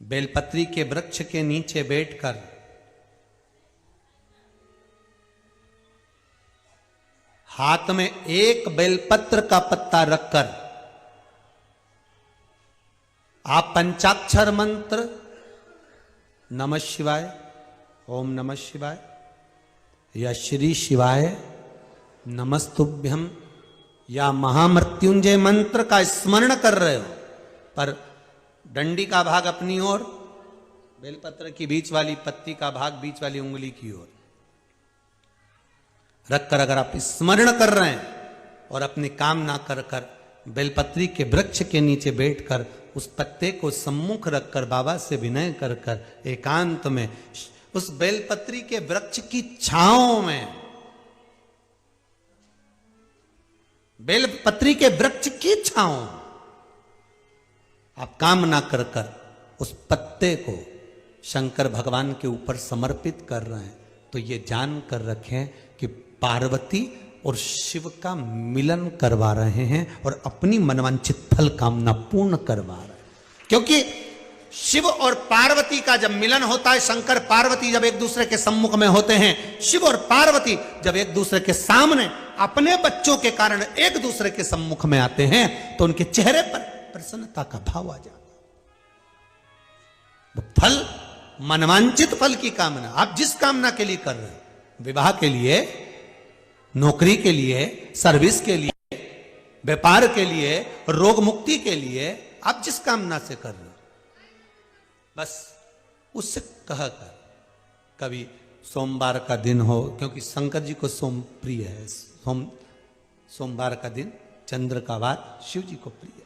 बेलपत्री के वृक्ष के नीचे बैठकर हाथ में एक बेलपत्र का पत्ता रखकर आप पंचाक्षर मंत्र नमः शिवाय, ओम नमः शिवाय या श्री शिवाय नमस्तुभ्यम या महामृत्युंजय मंत्र का स्मरण कर रहे हो, पर डंडी का भाग अपनी ओर, बेलपत्र की बीच वाली पत्ती का भाग बीच वाली उंगली की ओर रखकर अगर आप स्मरण कर रहे हैं और अपनी कामना कर कर बेलपत्री के वृक्ष के नीचे बैठकर उस पत्ते को सम्मुख रखकर बाबा से विनय कर कर एकांत में उस बेलपत्री के वृक्ष की छांव में, बेलपत्री के वृक्ष की छांव आप कामना कर कर उस पत्ते को शंकर भगवान के ऊपर समर्पित कर रहे हैं, तो ये जान कर रखें कि पार्वती और शिव का मिलन करवा रहे हैं और अपनी मनवांछित फल कामना पूर्ण करवा रहे हैं। क्योंकि शिव और पार्वती का जब मिलन होता है, शंकर पार्वती जब एक दूसरे के सम्मुख में होते हैं, शिव और पार्वती जब एक दूसरे के सामने अपने बच्चों के कारण एक दूसरे के सम्मुख में आते हैं, तो उनके चेहरे पर प्रसन्नता का भाव आ जाता। फल, मनवांछित फल की कामना आप जिस कामना के लिए कर रहे हैं, विवाह के लिए, नौकरी के लिए, सर्विस के लिए, व्यापार के लिए, रोग मुक्ति के लिए, आप जिस कामना से कर रहे हो, बस उससे कह कर कभी सोमवार का दिन हो, क्योंकि शंकर जी को सोम प्रिय है, सोमवार का दिन, चंद्र का वार शिव जी को प्रिय है,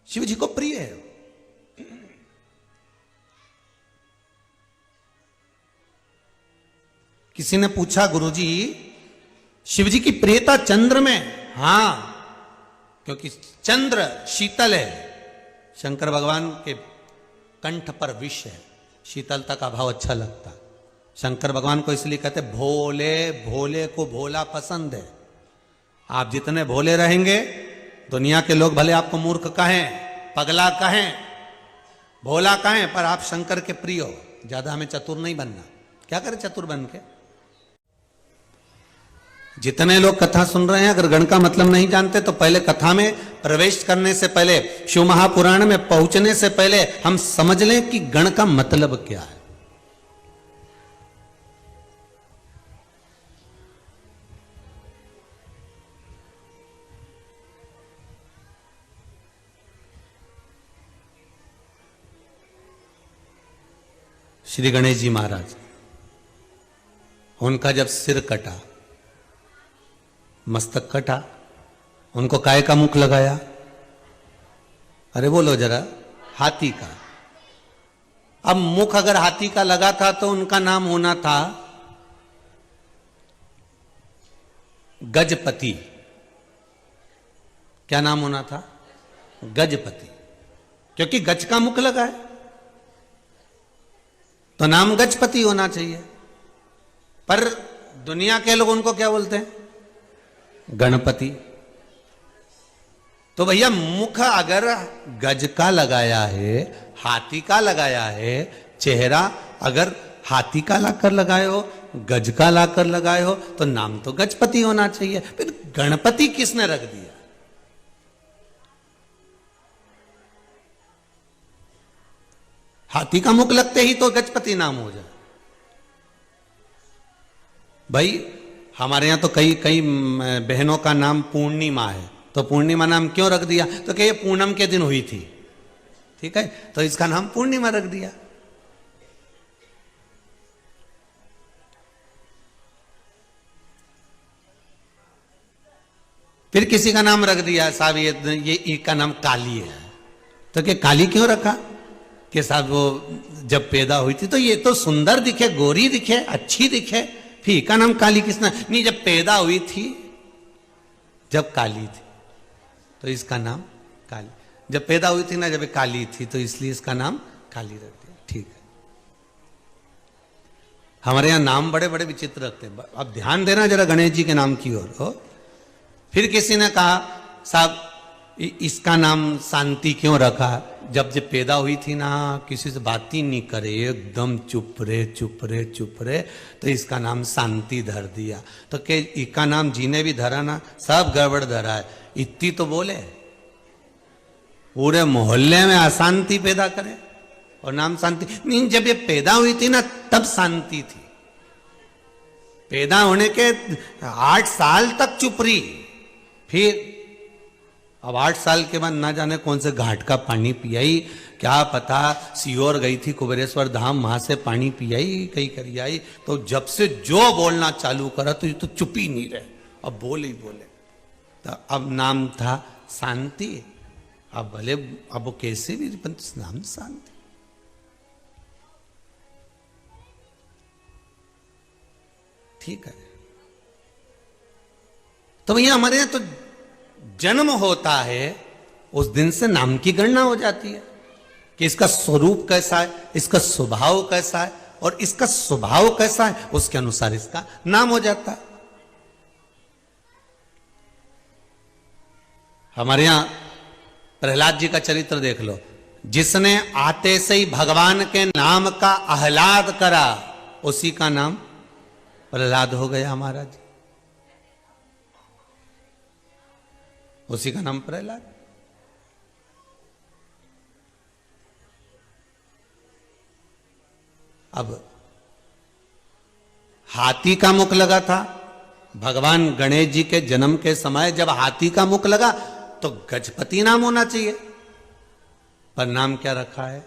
शिव जी को प्रिय है। किसी ने पूछा, गुरुजी शिव जी की प्रियता चंद्र में? हां, क्योंकि चंद्र शीतल है, शंकर भगवान के कंठ पर विष है, शीतलता का भाव अच्छा लगता है। शंकर भगवान को इसलिए कहते भोले, भोले को भोला पसंद है। आप जितने भोले रहेंगे, दुनिया के लोग भले आपको मूर्ख कहें, पगला कहें, भोला कहें, पर आप शंकर के प्रिय हो। ज्यादा हमें चतुर नहीं बनना। क्या करें चतुर बन के? जितने लोग कथा सुन रहे हैं, अगर गण का मतलब नहीं जानते, तो पहले कथा में प्रवेश करने से पहले, शिव महापुराण में पहुंचने से पहले हम समझ लें कि गण का मतलब क्या है। श्री गणेश जी महाराज, उनका जब सिर कटा, मस्तक कटा, उनको काय का मुख लगाया? अरे बोलो जरा, हाथी का। अब मुख अगर हाथी का लगा था तो उनका नाम होना था गजपति। क्या नाम होना था? गजपति, क्योंकि गज का मुख लगा है तो नाम गजपति होना चाहिए। पर दुनिया के लोग उनको क्या बोलते हैं? गणपति। तो भैया मुख अगर गज का लगाया है, हाथी का लगाया है, चेहरा अगर हाथी का लाकर लगाए हो, गज का लाकर लगाए हो, तो नाम तो गजपति होना चाहिए। फिर गणपति किसने रख दिया? हाथी का मुख लगते ही तो गजपति नाम हो जाए। भाई हमारे यहां तो कई कई बहनों का नाम पूर्णिमा है, तो पूर्णिमा नाम क्यों रख दिया? तो क्या ये पूनम के दिन हुई थी, ठीक है, तो इसका नाम पूर्णिमा रख दिया। फिर किसी का नाम रख दिया, साहब ये का नाम काली है, तो क्या काली क्यों रखा? कि साहब वो जब पैदा हुई थी तो ये तो सुंदर दिखे, गोरी दिखे, अच्छी दिखे, फिर का नाम काली किसने? नहीं, जब पैदा हुई थी, जब काली थी तो इसका नाम काली, जब पैदा हुई थी ना, जब काली थी तो इसलिए इसका नाम काली रख दिया। ठीक है, हमारे यहां नाम बड़े बड़े विचित्र रखते हैं। अब ध्यान देना जरा गणेश जी के नाम की ओर हो। फिर किसी ने कहा, साहब इसका नाम शांति क्यों रखा? जब पैदा हुई थी ना, किसी से बात ही नहीं करे, एकदम चुप रे चुप रे चुप रे, तो इसका नाम शांति धर दिया। तो के इसका नाम जीने भी धरा ना, सब गड़बड़ धरा है। इतनी तो बोले, पूरे मोहल्ले में अशांति पैदा करे और नाम शांति नहीं। जब ये पैदा हुई थी ना तब शांति थी। पैदा होने के 8 साल तक चुप रही, फिर अब 8 साल के बाद ना जाने कौन से घाट का पानी पियाई, क्या पता सीहोर गई थी कुबेरेश्वर धाम, वहां से पानी पियाई, कहीं करी आई। तो जब से जो बोलना चालू करा तो ये तो चुप ही नहीं रहे, अब बोल ही बोले। तो अब नाम था शांति। अब भले अब वो कैसे भी नाम शांति। ठीक है, तो भैया हमारे यहां तो जन्म होता है, उस दिन से नाम की गणना हो जाती है कि इसका स्वरूप कैसा है, इसका स्वभाव कैसा है, और इसका स्वभाव कैसा है उसके अनुसार इसका नाम हो जाता है। हमारे यहां प्रहलाद जी का चरित्र देख लो, जिसने आते से ही भगवान के नाम का आह्लाद करा, उसी का नाम प्रहलाद हो गया महाराज, उसी का नाम प्रहलाद। अब हाथी का मुख लगा था भगवान गणेश जी के जन्म के समय, जब हाथी का मुख लगा तो गजपति नाम होना चाहिए, पर नाम क्या रखा है?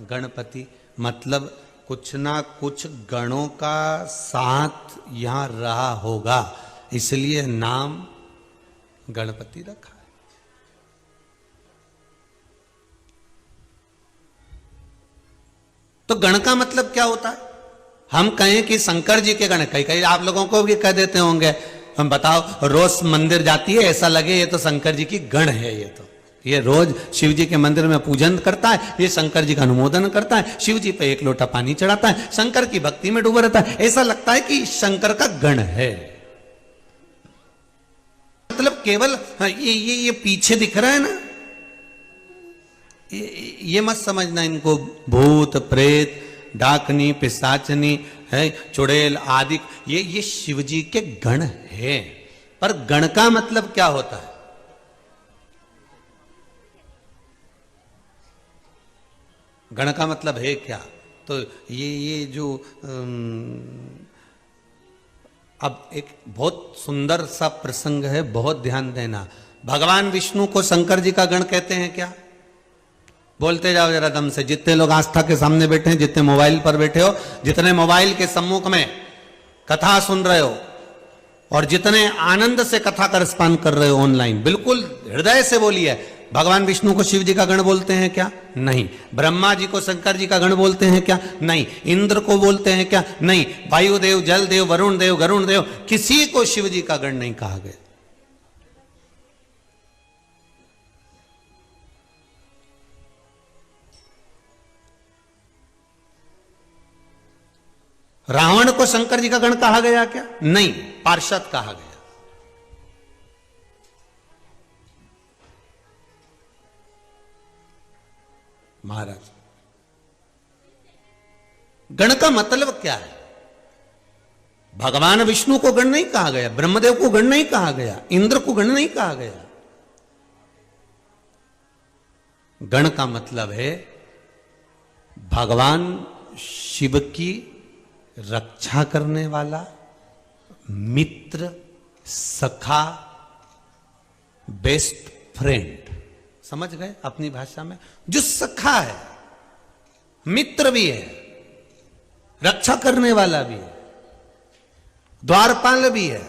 गणपति। मतलब कुछ ना कुछ गणों का साथ यहां रहा होगा, इसलिए नाम गणपति रखा है। तो गण का मतलब क्या होता है? हम कहें कि शंकर जी के गण, कई कई आप लोगों को भी कह देते होंगे, हम बताओ रोज मंदिर जाती है, ऐसा लगे ये तो शंकर जी की गण है, ये रोज शिव जी के मंदिर में पूजन करता है, ये शंकर जी का अनुमोदन करता है, शिव जी पे 1 लोटा पानी चढ़ाता है, शंकर की भक्ति में डूबा रहता है, ऐसा लगता है कि शंकर का गण है। मतलब केवल ये पीछे दिख रहा है ना, ये मत समझना इनको भूत प्रेत डाकनी पिशाचनी है चुड़ैल आदि, ये शिव जी के गण है। पर गण का मतलब क्या होता है? गण का मतलब है क्या? तो ये जो अब एक बहुत सुंदर सा प्रसंग है, बहुत ध्यान देना। भगवान विष्णु को शंकर जी का गण कहते हैं क्या? बोलते जाओ जरा दम से। जितने लोग आस्था के सामने बैठे हैं, जितने मोबाइल पर बैठे हो, जितने मोबाइल के सम्मुख में कथा सुन रहे हो, और जितने आनंद से कथा का रसपान कर रहे हो ऑनलाइन, बिल्कुल हृदय से बोलिए, भगवान विष्णु को शिव जी का गण बोलते हैं क्या? नहीं। ब्रह्मा जी को शंकर जी का गण बोलते हैं क्या? नहीं। इंद्र को बोलते हैं क्या? नहीं। वायुदेव, जल देव, वरुण देव, गरुण देव, किसी को शिव जी का गण नहीं कहा गया। रावण को शंकर जी का गण कहा गया क्या? नहीं, पार्षद कहा गया। महाराज, गण का मतलब क्या है? भगवान विष्णु को गण नहीं कहा गया, ब्रह्मदेव को गण नहीं कहा गया, इंद्र को गण नहीं कहा गया। गण का मतलब है भगवान शिव की रक्षा करने वाला, मित्र, सखा, बेस्ट फ्रेंड। समझ गए? अपनी भाषा में जो सखा है, मित्र भी है, रक्षा करने वाला भी है, द्वारपाल भी है,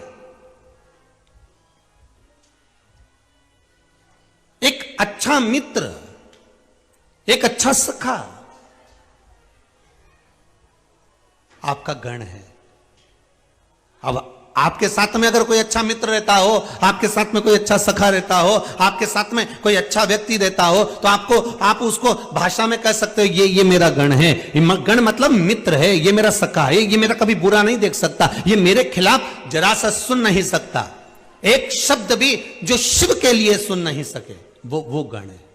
एक अच्छा मित्र, एक अच्छा सखा आपका गण है। अब आपके साथ में अगर कोई अच्छा मित्र रहता हो, आपके साथ में कोई अच्छा सखा रहता हो, आपके साथ में कोई अच्छा व्यक्ति रहता हो, तो आप उसको भाषा में कह सकते हो ये मेरा गण है। गण मतलब मित्र है, ये मेरा सखा है, ये मेरा कभी बुरा नहीं देख सकता, ये मेरे खिलाफ जरा सा सुन नहीं सकता। एक शब्द भी जो शिव के लिए सुन नहीं सके, वो गण है।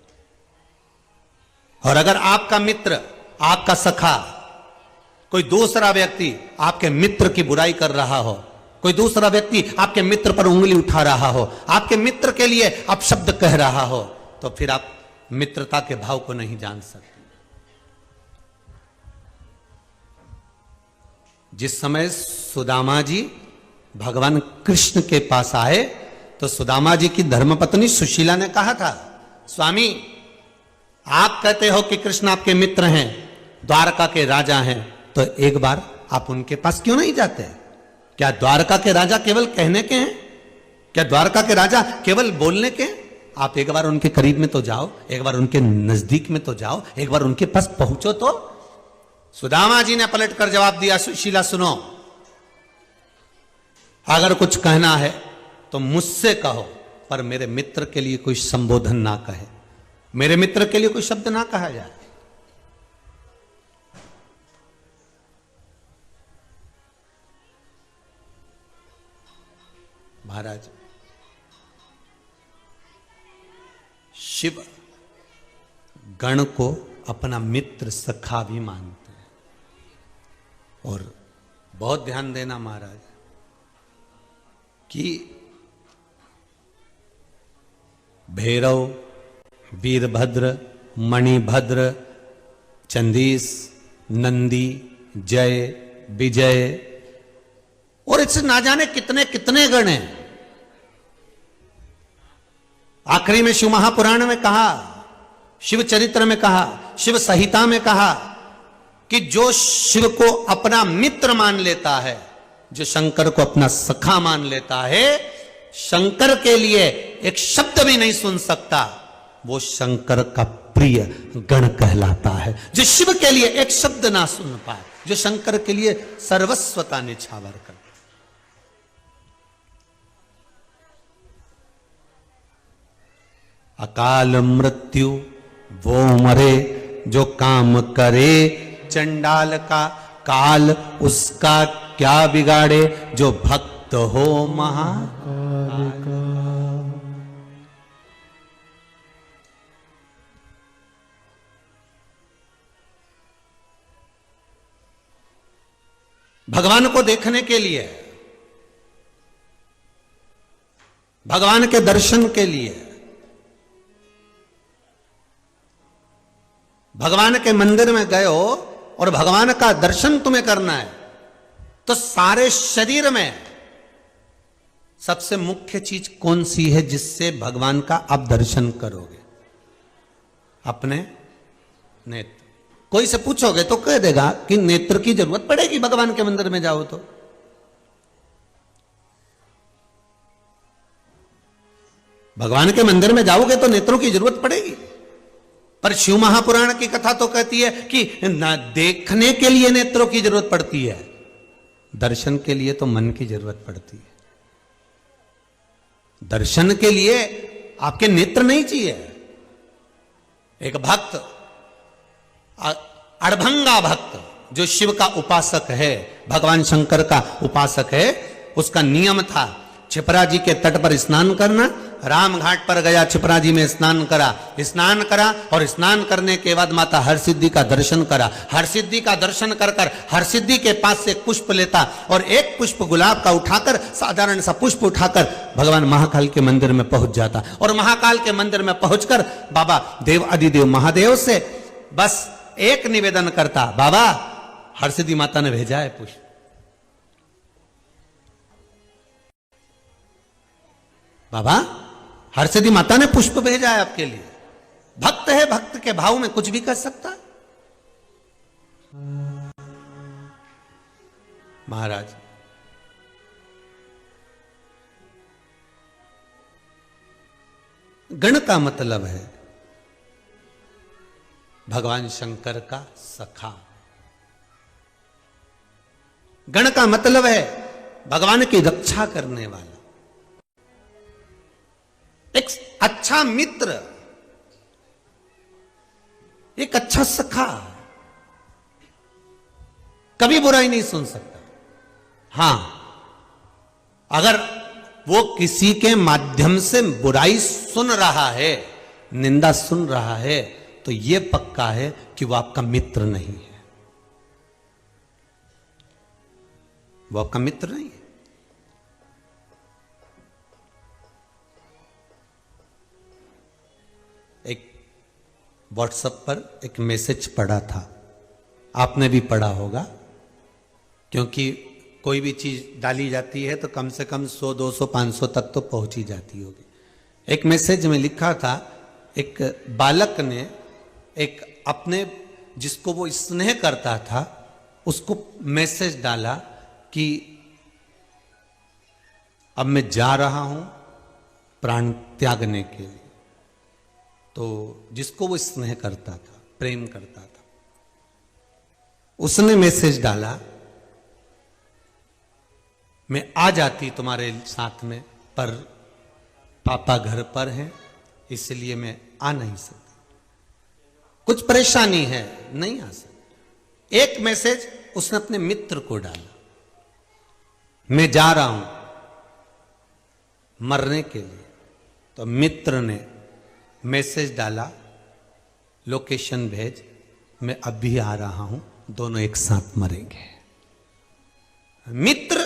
और अगर आपका मित्र, आपका सखा, कोई दूसरा व्यक्ति आपके मित्र की बुराई कर रहा हो, कोई दूसरा व्यक्ति आपके मित्र पर उंगली उठा रहा हो, आपके मित्र के लिए अपशब्द कह रहा हो, तो फिर आप मित्रता के भाव को नहीं जान सकते। जिस समय सुदामा जी भगवान कृष्ण के पास आए तो सुदामा जी की धर्मपत्नी सुशीला ने कहा था, स्वामी आप कहते हो कि कृष्ण आपके मित्र हैं, द्वारका के राजा हैं, तो एक बार आप उनके पास क्यों नहीं जाते? क्या द्वारका के राजा केवल कहने के हैं? क्या द्वारका के राजा केवल बोलने के हैं? आप एक बार उनके करीब में तो जाओ, एक बार उनके नजदीक में तो जाओ, एक बार उनके पास पहुंचो तो। सुदामा जी ने पलटकर जवाब दिया, सुशीला सुनो, अगर कुछ कहना है तो मुझसे कहो, पर मेरे मित्र के लिए कोई संबोधन ना कहे, मेरे मित्र के लिए कोई शब्द ना कहा जाए। महाराज, शिव गण को अपना मित्र सखा भी मानते हैं। और बहुत ध्यान देना महाराज कि भैरव, वीरभद्र, मणिभद्र, चंदीस, नंदी, जय, विजय और इससे ना जाने कितने कितने गण हैं। आखिरी में शिव महापुराण में कहा, शिव चरित्र में कहा, शिव संहिता में कहा कि जो शिव को अपना मित्र मान लेता है, जो शंकर को अपना सखा मान लेता है, शंकर के लिए एक शब्द भी नहीं सुन सकता, वो शंकर का प्रिय गण कहलाता है। जो शिव के लिए एक शब्द ना सुन पाए, जो शंकर के लिए सर्वस्व का निछावर कर। अकाल मृत्यु वो मरे, जो काम करे चंडाल का, काल उसका क्या बिगाड़े, जो भक्त हो महाकाल का। भगवान को देखने के लिए, भगवान के दर्शन के लिए, भगवान के मंदिर में गए हो और भगवान का दर्शन तुम्हें करना है, तो सारे शरीर में सबसे मुख्य चीज कौन सी है जिससे भगवान का आप दर्शन करोगे? अपने नेत्र। कोई से पूछोगे तो कह देगा कि नेत्र की जरूरत पड़ेगी भगवान के मंदिर में जाओ तो। भगवान के मंदिर में जाओगे तो नेत्रों की जरूरत पड़ेगी। पर शिव महापुराण की कथा तो कहती है कि ना देखने के लिए नेत्रों की जरूरत पड़ती है, दर्शन के लिए तो मन की जरूरत पड़ती है। दर्शन के लिए आपके नेत्र नहीं चाहिए। एक भक्त, अड़भंगा भक्त जो शिव का उपासक है, भगवान शंकर का उपासक है, उसका नियम था छिपरा जी के तट पर स्नान करना। राम घाट पर गया, छिपरा जी में स्नान करा और स्नान करने के बाद माता हरसिद्धि का दर्शन करा। हरसिद्धि का दर्शन कर कर हरसिद्धि के पास से पुष्प लेता और एक पुष्प गुलाब का उठाकर, साधारण सा पुष्प उठाकर भगवान महाकाल के मंदिर में पहुंच जाता। और महाकाल के मंदिर में पहुंचकर बाबा देव अधिदेव महादेव से बस एक निवेदन करता, बाबा हरसिद्धि माता ने भेजा है पुष्प। बाबा हरसिद्धि माता ने पुष्प भेजा है आपके लिए। भक्त है, भक्त के भाव में कुछ भी कर सकता है। महाराज गण का मतलब है भगवान शंकर का सखा। गण का मतलब है भगवान की रक्षा करने वाला, एक अच्छा मित्र, एक अच्छा सखा, कभी बुराई नहीं सुन सकता। हां, अगर वो किसी के माध्यम से बुराई सुन रहा है, निंदा सुन रहा है, तो यह पक्का है कि वो आपका मित्र नहीं है, वो आपका मित्र नहीं है। एक व्हाट्सएप पर एक मैसेज पढ़ा था, आपने भी पढ़ा होगा, क्योंकि कोई भी चीज डाली जाती है तो कम से कम 100, 200, 500 तक तो पहुंच ही जाती होगी। एक मैसेज में लिखा था, एक बालक ने एक अपने जिसको वो स्नेह करता था उसको मैसेज डाला कि अब मैं जा रहा हूं प्राण त्यागने के लिए। तो जिसको वो स्नेह करता था, प्रेम करता था, उसने मैसेज डाला, मैं आ जाती तुम्हारे साथ में, पर पापा घर पर हैं इसलिए मैं आ नहीं सकती, कुछ परेशानी है, नहीं आ सकती। एक मैसेज उसने अपने मित्र को डाला, मैं जा रहा हूं मरने के लिए। तो मित्र ने मैसेज डाला, लोकेशन भेज, मैं अभी आ रहा हूं, दोनों एक साथ मरेंगे। मित्र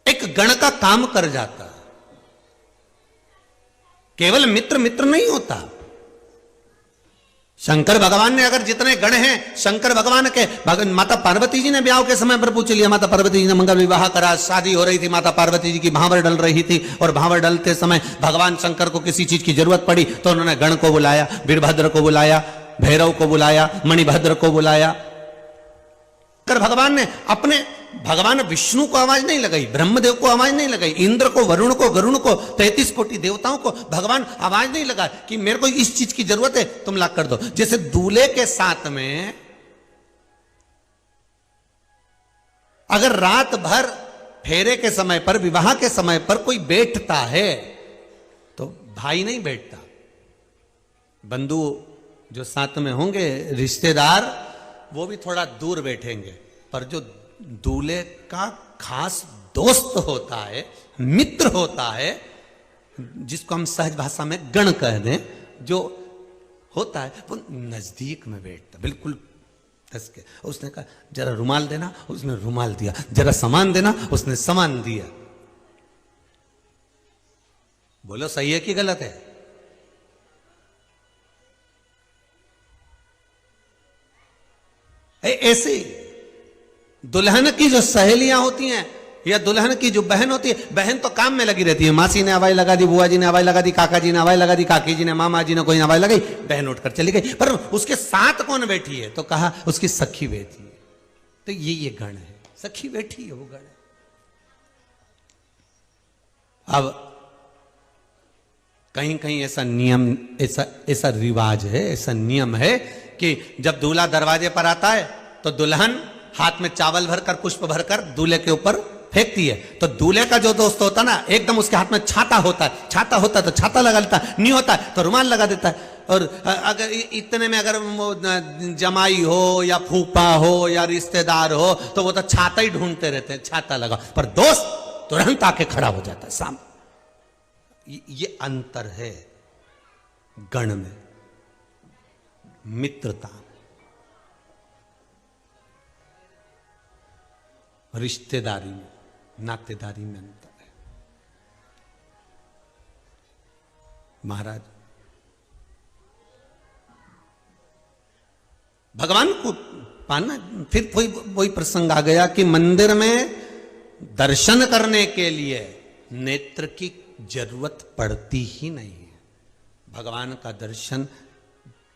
एक गण का काम कर जाता है। केवल मित्र मित्र नहीं होता। शंकर भगवान ने अगर जितने गण हैं, शंकर भगवान के माता पार्वती जी ने ब्याह के समय पर पूछ लिया, माता पार्वती जी ने मंगल विवाह करा, शादी हो रही थी, माता पार्वती जी की भांवर डल रही थी, और भांवर डलते समय भगवान शंकर को किसी चीज की जरूरत पड़ी तो उन्होंने गण को बुलाया, वीरभद्र को बुलाया, भैरव को बुलाया, मणिभद्र को बुलाया। शंकर भगवान ने अपने भगवान विष्णु को आवाज नहीं लगाई, ब्रह्मदेव को आवाज नहीं लगाई, इंद्र को, वरुण को, गरुण को, 33 कोटि देवताओं को भगवान आवाज नहीं लगा कि मेरे को इस चीज की जरूरत है, तुम ला कर दो। जैसे दूल्हे के साथ में अगर रात भर फेरे के समय पर, विवाह के समय पर कोई बैठता है तो भाई नहीं बैठता, बंधु जो साथ में होंगे, रिश्तेदार, वो भी थोड़ा दूर बैठेंगे, पर जो दूल्हे का खास दोस्त होता है, मित्र होता है, जिसको हम सहज भाषा में गण कह दें, जो होता है वो नजदीक में बैठता, बिल्कुल धस के। उसने कहा जरा रुमाल देना, उसने रुमाल दिया, जरा सामान देना, उसने सामान दिया। बोलो सही है कि गलत है? ऐसे दुल्हन की जो सहेलियां होती हैं या दुल्हन की जो बहन होती है, बहन तो काम में लगी रहती है, मासी ने आवाज लगा दी, बुआ जी ने आवाज लगा दी, काका जी ने आवाज लगा दी, काकी जी ने, मामा जी ने कोई आवाज लगाई, बहन उठकर चली गई। पर उसके साथ कौन बैठी है? तो कहा उसकी सखी बैठी है। तो ये गण है, सखी बैठी है, वो गण है। अब कहीं कहीं ऐसा नियम, ऐसा रिवाज है, ऐसा नियम है कि जब दूल्हा दरवाजे पर आता है तो दुल्हन हाथ में चावल भरकर, पुष्प भरकर दूल्हे के ऊपर फेंकती है। तो दूल्हे का जो दोस्त होता ना, एकदम उसके हाथ में छाता होता है, छाता होता है तो छाता लगा लेता है, नहीं होता है तो रुमाल लगा देता है। और अगर इतने में अगर वो जमाई हो या फूफा हो या रिश्तेदार हो तो वो तो छाता ही ढूंढते रहते हैं, छाता लगा, पर दोस्त तुरंत आके खड़ा हो जाता है सामने। ये अंतर है गण में, मित्रता, रिश्तेदारी में, नातेदारी में अंतर है। महाराज भगवान को पाना, फिर वही प्रसंग आ गया कि मंदिर में दर्शन करने के लिए नेत्र की जरूरत पड़ती ही नहीं है। भगवान का दर्शन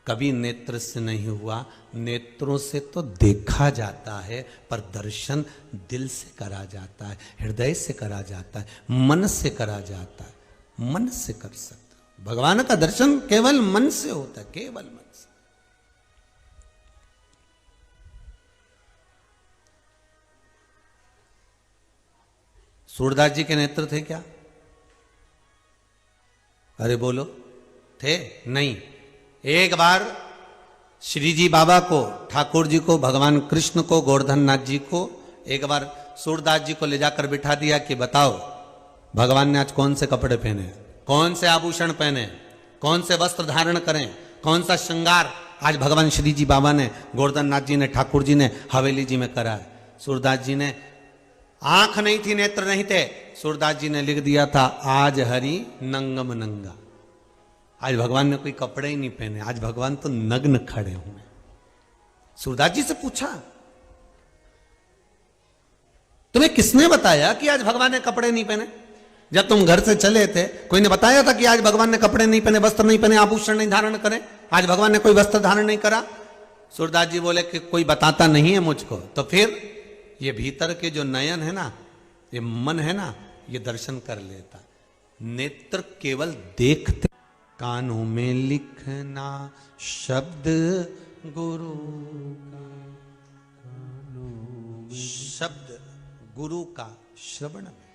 कभी नेत्र से नहीं हुआ, नेत्रों से तो देखा जाता है, पर दर्शन दिल से करा जाता है, हृदय से करा जाता है, मन से करा जाता है, मन से कर सकता। भगवान का दर्शन केवल मन से होता है, केवल मन से। सूरदास जी के नेत्र थे क्या? अरे बोलो, थे? नहीं। एक बार श्री जी बाबा को, ठाकुर जी को, भगवान कृष्ण को, गोवर्धन नाथ जी को एक बार सूरदास जी को ले जाकर बिठा दिया कि बताओ भगवान ने आज कौन से कपड़े पहने, कौन से आभूषण पहने, कौन से वस्त्र धारण करें, कौन सा श्रृंगार आज भगवान श्री जी बाबा ने, गोवर्धन नाथ जी ने, ठाकुर जी ने हवेली जी में करा है। सूरदास जी ने आंख नहीं थी, नेत्र नहीं थे, सूरदास जी ने लिख दिया था आज हरि नंगम नंगा। आज भगवान ने कोई कपड़े ही नहीं पहने, आज भगवान तो नग्न खड़े हुए। सूरदास जी से पूछा तुम्हें किसने बताया कि आज भगवान ने कपड़े नहीं पहने? जब तुम घर से चले थे कोई ने बताया था कि आज भगवान ने कपड़े नहीं पहने, वस्त्र नहीं पहने, आभूषण नहीं धारण करें? आज भगवान ने कोई वस्त्र धारण नहीं करा? सूरदास जी बोले कि कोई बताता नहीं है मुझको। तो फिर ये भीतर के जो नयन है ना, ये मन है ना, ये दर्शन कर लेता। नेत्र केवल देखते, कानों में लिखना शब्द गुरु का, शब्द गुरु का श्रवण में।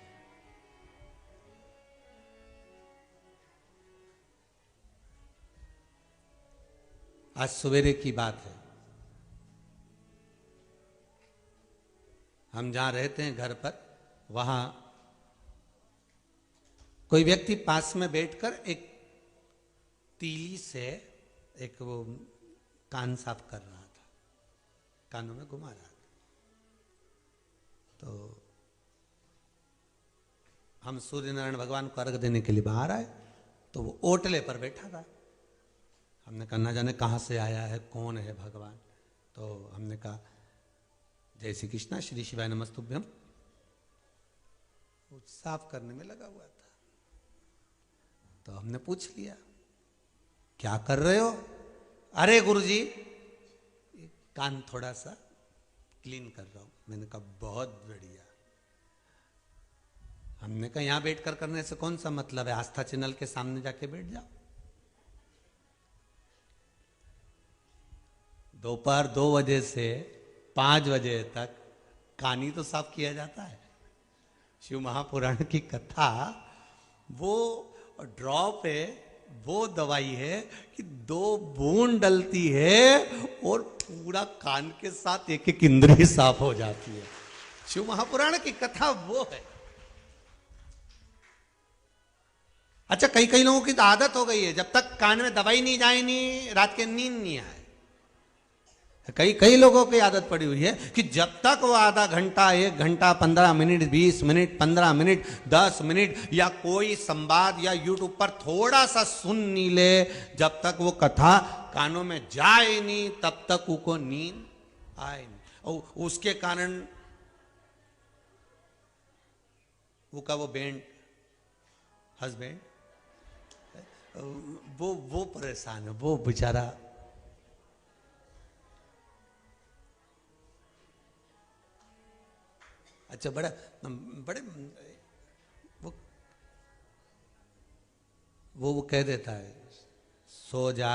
आज सवेरे की बात है, हम जहां रहते हैं घर पर, वहां कोई व्यक्ति पास में बैठकर एक तीली से एक वो कान साफ कर रहा था, कानों में घुमा रहा था। तो हम सूर्य नारायण भगवान को अर्घ देने के लिए बाहर आए, तो वो ओटले पर बैठा था। हमने कहा ना जाने कहाँ से आया है, कौन है भगवान। तो हमने कहा जय श्री कृष्णा, श्री शिवाय नमस्तुभ्यम। वो साफ करने में लगा हुआ था, तो हमने पूछ लिया क्या कर रहे हो? अरे गुरुजी कान थोड़ा सा क्लीन कर रहा हूं। मैंने कहा बहुत बढ़िया। हमने कहा यहां बैठकर करने से कौन सा मतलब है, आस्था चैनल के सामने जाके बैठ जाओ। दोपहर 2 बजे से 5 बजे तक कानी तो साफ किया जाता है। शिव महापुराण की कथा वो ड्रॉप है, वो दवाई है कि 2 बूंद डलती है और पूरा कान के साथ एक एक इंद्रिय साफ हो जाती है। शिव महापुराण की कथा वो है। अच्छा, कई लोगों की तो आदत हो गई है, जब तक कान में दवाई नहीं जाए नहीं रात के नींद नहीं आए। कई लोगों की आदत पड़ी हुई है कि जब तक वो आधा घंटा, 1 घंटा, 15 मिनट, 20 मिनट, 15 मिनट, 10 मिनट या कोई संवाद या यूट्यूब पर थोड़ा सा सुन नहीं ले, जब तक वो कथा कानों में जाए नहीं तब तक उनको नींद आए नहीं। और उसके कारण वो बैंड हस्बैंड वो परेशान है, वो बेचारा। अच्छा, बड़े वो कह देता है सो जा,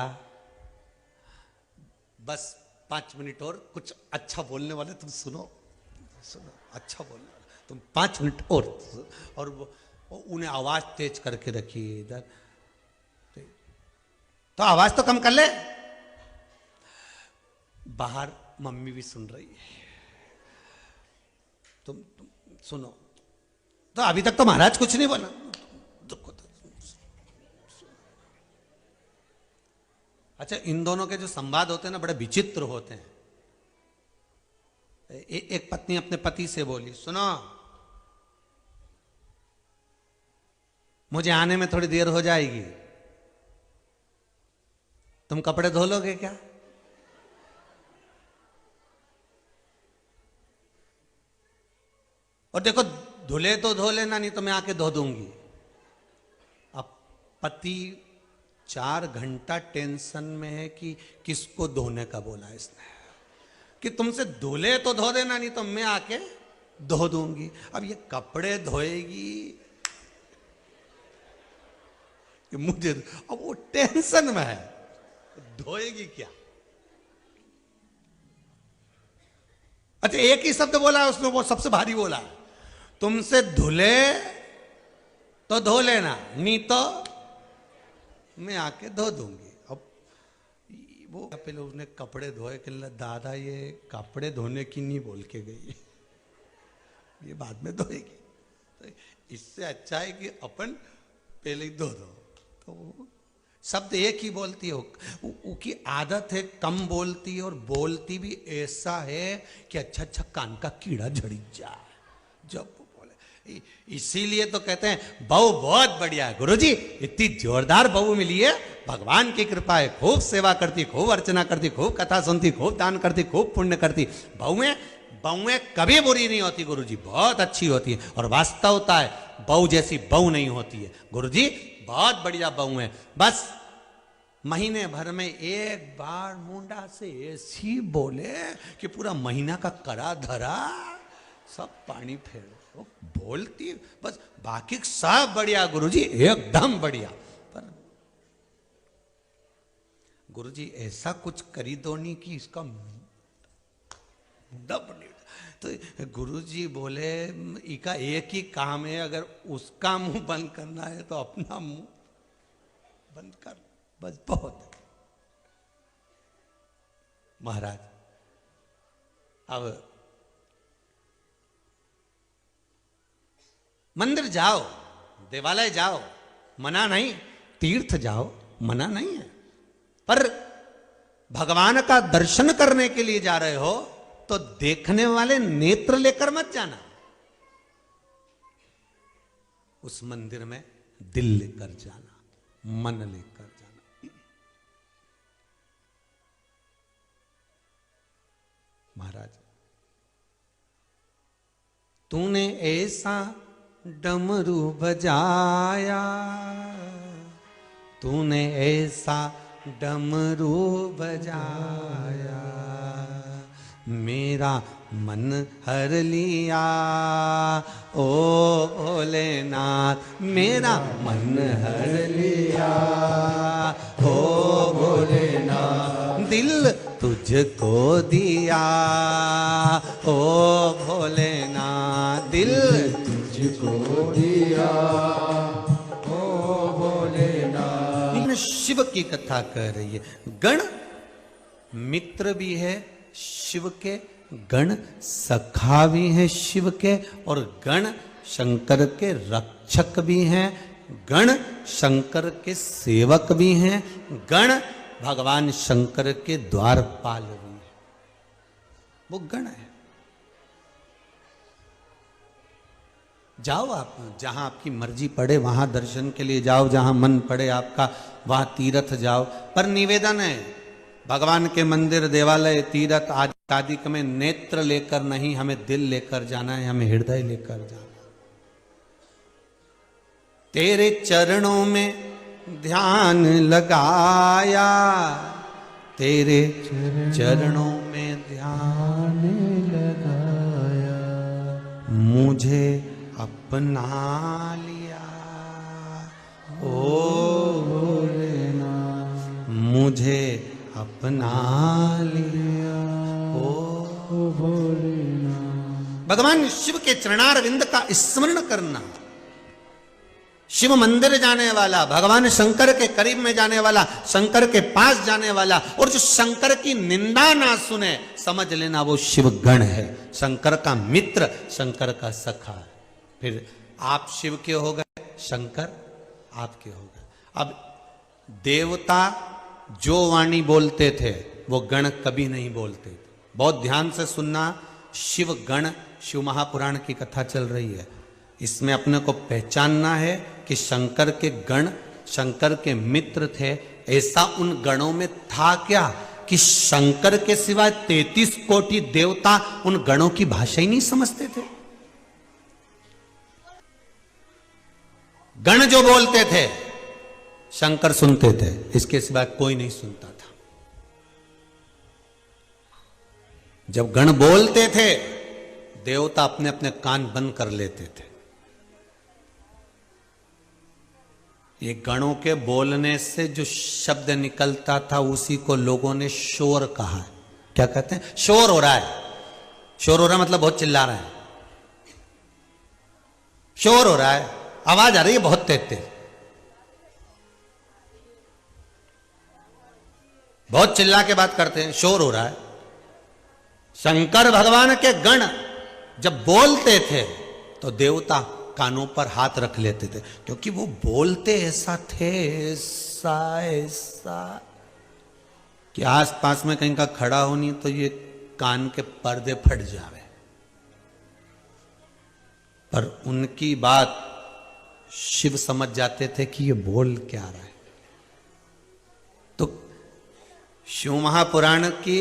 बस 5 मिनट और, कुछ अच्छा बोलने वाले तुम सुनो, अच्छा बोलने वाले तुम 5 मिनट और वो उन्हें आवाज तेज करके रखिए इधर, तो आवाज तो कम कर ले। बाहर मम्मी भी सुन रही है, तुम सुनो। तो अभी तक तो महाराज कुछ नहीं बोला। अच्छा, इन दोनों के जो संवाद होते हैं ना, बड़े विचित्र होते हैं। एक पत्नी अपने पति से बोली, सुनो मुझे आने में थोड़ी देर हो जाएगी, तुम कपड़े धो लोगे क्या? और देखो धुले तो धो लेना, नहीं तो मैं आके धो दूंगी। अब पति 4 घंटा टेंशन में है कि किसको धोने का बोला इसने, कि तुमसे धुले तो धो देना, नहीं तो मैं आके धो दूंगी। अब ये कपड़े धोएगी कि मुझे, अब वो टेंशन में है, धोएगी क्या? अच्छा, एक ही शब्द बोला है उसने, वो सबसे भारी बोला है, तुमसे धुले तो धो लेना, नहीं तो मैं आके धो दूंगी। अब वो पहले उसने कपड़े धोए कि दादा ये कपड़े धोने की नहीं बोल के गई, ये बाद में धोएगी, तो इससे अच्छा है कि अपन पहले ही धो दो। तो शब्द एक ही बोलती है, उसकी आदत है कम बोलती है और बोलती भी ऐसा है कि अच्छा अच्छा कान का कीड़ा झड़ी जाए जब वो बोले। इसीलिए तो कहते हैं बहू बहुत बढ़िया है गुरुजी, इतनी जोरदार बहू मिली है, भगवान की कृपा है, खूब सेवा करती, खूब अर्चना करती, खूब कथा सुनती, खूब दान करती, खूब पुण्य करती। बहुएं कभी बुरी नहीं होती गुरुजी, बहुत अच्छी होती है। और वास्तवता है बहू जैसी बहू नहीं होती है गुरुजी, बहुत बढ़िया बहू है। बस महीने भर में एक बार मुंडा से ऐसी बोले कि पूरा महीना का करा धरा सब पानी फेर बोलती, बस बाकी सब बढ़िया गुरुजी, एकदम बढ़िया। पर गुरुजी ऐसा कुछ करी दो नहीं कि इसका मुंडा बने। तो गुरुजी बोले इका एक ही काम है, अगर उसका मुंह बंद करना है तो अपना मुंह बंद कर, बस बहुत है। महाराज अब मंदिर जाओ, देवालय जाओ, मना नहीं, तीर्थ जाओ, मना नहीं है, पर भगवान का दर्शन करने के लिए जा रहे हो तो देखने वाले नेत्र लेकर मत जाना, उस मंदिर में दिल लेकर जाना, मन लेकर जाना। महाराज तूने ऐसा डमरू बजाया, तूने ऐसा डमरू बजाया, मेरा मन हर लिया ओ भोलेनाथ, मेरा मन हर लिया ओ भोलेनाथ, दिल तुझको दिया ओ भोलेनाथ, दिल तुझको दिया ओ भोलेनाथ। शिव की कथा कर रही है, गण मित्र भी है शिव के, गण सखा भी हैं शिव के, और गण शंकर के रक्षक भी हैं, गण शंकर के सेवक भी हैं, गण भगवान शंकर के द्वारपाल भी हैं। वो गण है। जाओ आप जहां आपकी मर्जी पड़े वहां दर्शन के लिए जाओ, जहां मन पड़े आपका वहां तीर्थ जाओ, पर निवेदन है भगवान के मंदिर, देवालय, तीर्थ आदि में नेत्र लेकर नहीं, हमें दिल लेकर जाना है, हमें हृदय लेकर जाना। तेरे चरणों में ध्यान लगाया, तेरे चरणों में ध्यान लगाया, मुझे अपना लिया ओ भोलेनाथ, मुझे अपना लिया ओ भोलेनाथ। भगवान शिव के चरणारविंद का स्मरण करना, शिव मंदिर जाने वाला, भगवान शंकर के करीब में जाने वाला, शंकर के पास जाने वाला, और जो शंकर की निंदा ना सुने, समझ लेना वो शिव गण है, शंकर का मित्र, शंकर का सखा है। फिर आप शिव के हो गए, शंकर आपके हो गए। अब देवता जो वाणी बोलते थे वो गण कभी नहीं बोलते थे। बहुत ध्यान से सुनना, शिव गण, शिव महापुराण की कथा चल रही है, इसमें अपने को पहचानना है कि शंकर के गण शंकर के मित्र थे। ऐसा उन गणों में था क्या कि शंकर के सिवाय 33 कोटि देवता उन गणों की भाषा ही नहीं समझते थे। गण जो बोलते थे शंकर सुनते थे, इसके सिवाय कोई नहीं सुनता था। जब गण बोलते थे देवता अपने अपने कान बंद कर लेते थे। ये गणों के बोलने से जो शब्द निकलता था उसी को लोगों ने शोर कहा है। क्या कहते हैं? शोर हो रहा है। शोर हो रहा है मतलब बहुत चिल्ला रहे हैं, शोर हो रहा है, आवाज आ रही है बहुत तेज तेज। बहुत चिल्ला के बात करते हैं, शोर हो रहा है। शंकर भगवान के गण जब बोलते थे तो देवता कानों पर हाथ रख लेते थे, क्योंकि वो बोलते ऐसा थे, ऐसा ऐसा कि आस पास में कहीं का खड़ा हो नहीं तो ये कान के पर्दे फट जावे। पर उनकी बात शिव समझ जाते थे कि ये बोल क्या रहा है। तो शिव महापुराण की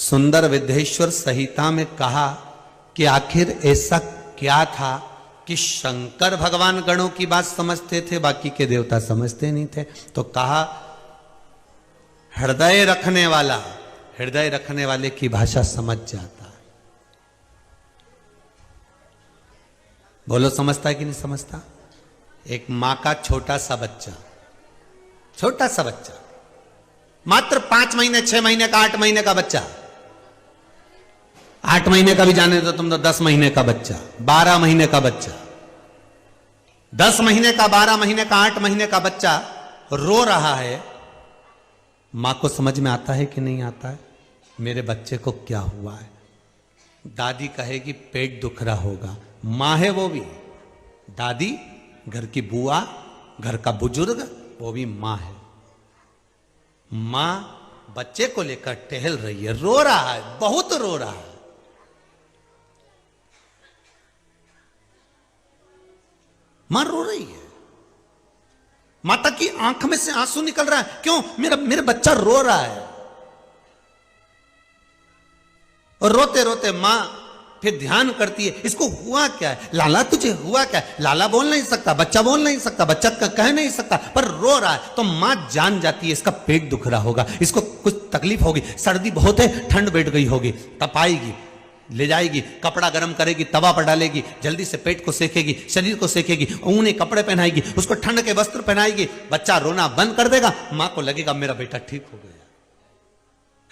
सुंदर विद्येश्वर संहिता में कहा कि आखिर ऐसा क्या था कि शंकर भगवान गणों की बात समझते थे, बाकी के देवता समझते नहीं थे। तो कहा हृदय रखने वाला हृदय रखने वाले की भाषा समझ जाता है। बोलो समझता है कि नहीं समझता? एक मां का छोटा सा बच्चा मात्र 5 महीने 6 महीने का 8 महीने का बच्चा, 8 महीने का भी जाने दो तुम तो, 10 महीने का बच्चा, 12 महीने का बच्चा, 10 महीने का, 12 महीने का, 8 महीने का बच्चा रो रहा है। मां को समझ में आता है कि नहीं आता है मेरे बच्चे को क्या हुआ है? दादी कहेगी पेट दुख रहा होगा, मां है वो भी, दादी घर की बुआ, घर का बुजुर्ग, वो भी मां है। मां बच्चे को लेकर टहल रही है, रो रहा है, बहुत रो रहा है। मां रो रही है, माता की आंख में से आंसू निकल रहा है, क्यों? मेरा बच्चा रो रहा है। और रोते रोते मां फिर ध्यान करती है, इसको हुआ क्या है? लाला तुझे हुआ क्या है? लाला बोल नहीं सकता, बच्चा बोल नहीं सकता, बच्चा कह नहीं सकता, पर रो रहा है। तो मां जान जाती है इसका पेट दुख रहा होगा, इसको कुछ तकलीफ होगी, सर्दी बहुत है, ठंड बैठ गई होगी, तपाएगी, ले जाएगी, कपड़ा गर्म करेगी, तवा पर डालेगी, जल्दी से पेट को सेकेगी, शरीर को सेकेगी, ऊनी कपड़े पहनाएगी, उसको ठंड के वस्त्र पहनाएगी। बच्चा रोना बंद कर देगा, मां को लगेगा मेरा बेटा ठीक हो गया।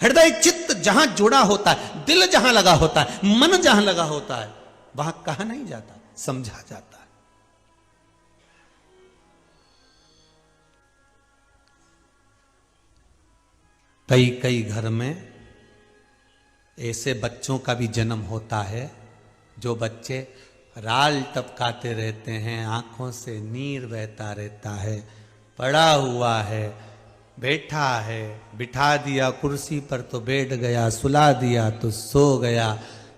हृदय चित्त जहां जुड़ा होता है, दिल जहां लगा होता है, मन जहां लगा होता है, वहां कहा नहीं जाता, समझा जाता है। कई कई घर में ऐसे बच्चों का भी जन्म होता है जो बच्चे राल टपकाते रहते हैं, आंखों से नीर बहता रहता है, पड़ा हुआ है, बैठा है, बिठा दिया कुर्सी पर तो बैठ गया, सुला दिया तो सो गया,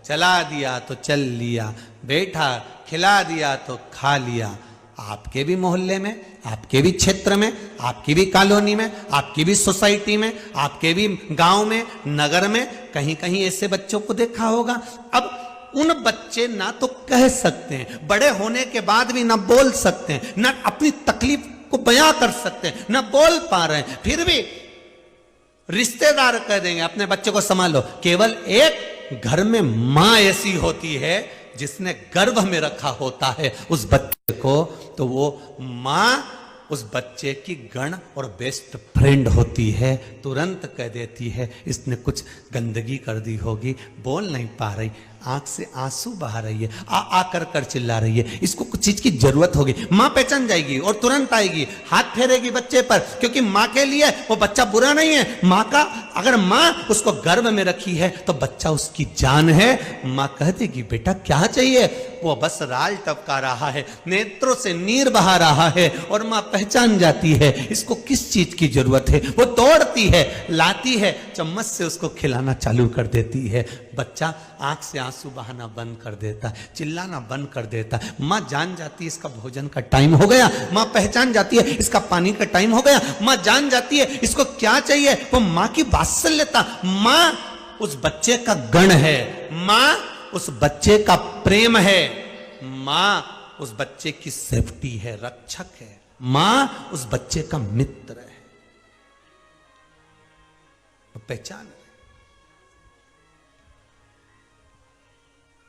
चला दिया तो चल लिया, बैठा, खिला दिया तो खा लिया। आपके भी मोहल्ले में, आपके भी क्षेत्र में, आपकी भी कॉलोनी में, आपकी भी सोसाइटी में, आपके भी गांव में, नगर में कहीं कहीं ऐसे बच्चों को देखा होगा। अब उन बच्चे ना तो कह सकते हैं, बड़े होने के बाद भी ना बोल सकते हैं, ना अपनी तकलीफ को बयां कर सकते हैं, ना बोल पा रहे हैं, फिर भी रिश्तेदार कह देंगे अपने बच्चे को संभालो। केवल एक घर में मां ऐसी होती है जिसने गर्भ में रखा होता है उस बच्चे को, तो वो मां उस बच्चे की गण और बेस्ट फ्रेंड होती है। तुरंत कह देती है इसने कुछ गंदगी कर दी होगी, बोल नहीं पा रही, आंख से आंसू बहा रही है, आ कर चिल्ला रही है, इसको कुछ चीज की जरूरत होगी। मां पहचान जाएगी और तुरंत आएगी, हाथ फेरेगी बच्चे पर, क्योंकि मां के लिए वो बच्चा बुरा नहीं है। मां का अगर मां उसको गर्भ में रखी है तो बच्चा उसकी जान है। मां कह देगी बेटा क्या चाहिए, वो बस राल टपका रहा है, नेत्रों से नीर बहा रहा है, और मां पहचान जाती है इसको किस चीज की जरूरत है। वो तोड़ती है, लाती है, चम्मच से उसको खिलाना चालू कर देती है। बच्चा आंख से आंसू बहाना बंद कर देता है, चिल्लाना बंद कर देता है। मां जान जाती है इसका भोजन का टाइम हो गया, मां पहचान जाती है इसका पानी का टाइम हो गया, मां जान जाती है इसको क्या चाहिए। वो मां की वात्सल्यता, मां उस बच्चे का गण है, मां उस बच्चे का प्रेम है, मां उस बच्चे की सेफ्टी है, रक्षक है, मां उस बच्चे का मित्र है। पहचान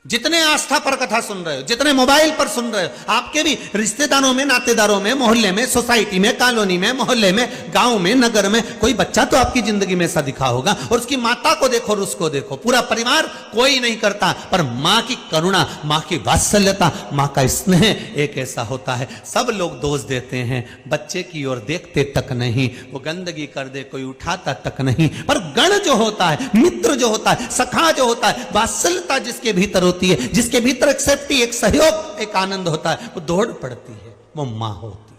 जितने आस्था पर कथा सुन रहे हो, जितने मोबाइल पर सुन रहे हो, आपके भी रिश्तेदारों में, नातेदारों में, मोहल्ले में, सोसाइटी में, कॉलोनी में, मोहल्ले में, गांव में, नगर में कोई बच्चा तो आपकी जिंदगी में ऐसा दिखा होगा। और उसकी माता को देखो और उसको देखो, पूरा परिवार कोई नहीं करता, पर मां की करुणा, मां की वात्सल्यता, मां का स्नेह एक ऐसा होता है। सब लोग दोष देते हैं, बच्चे की ओर देखते तक नहीं, वो गंदगी कर दे कोई उठाता तक नहीं। पर गण जो होता है, मित्र जो होता है, सखा जो होता है, वात्सल्यता जिसके भीतर होती है, जिसके भीतर एक सेफ्टी, एक सहयोग, एक आनंद होता है, वो दौड़ पड़ती है, वो मां होती है।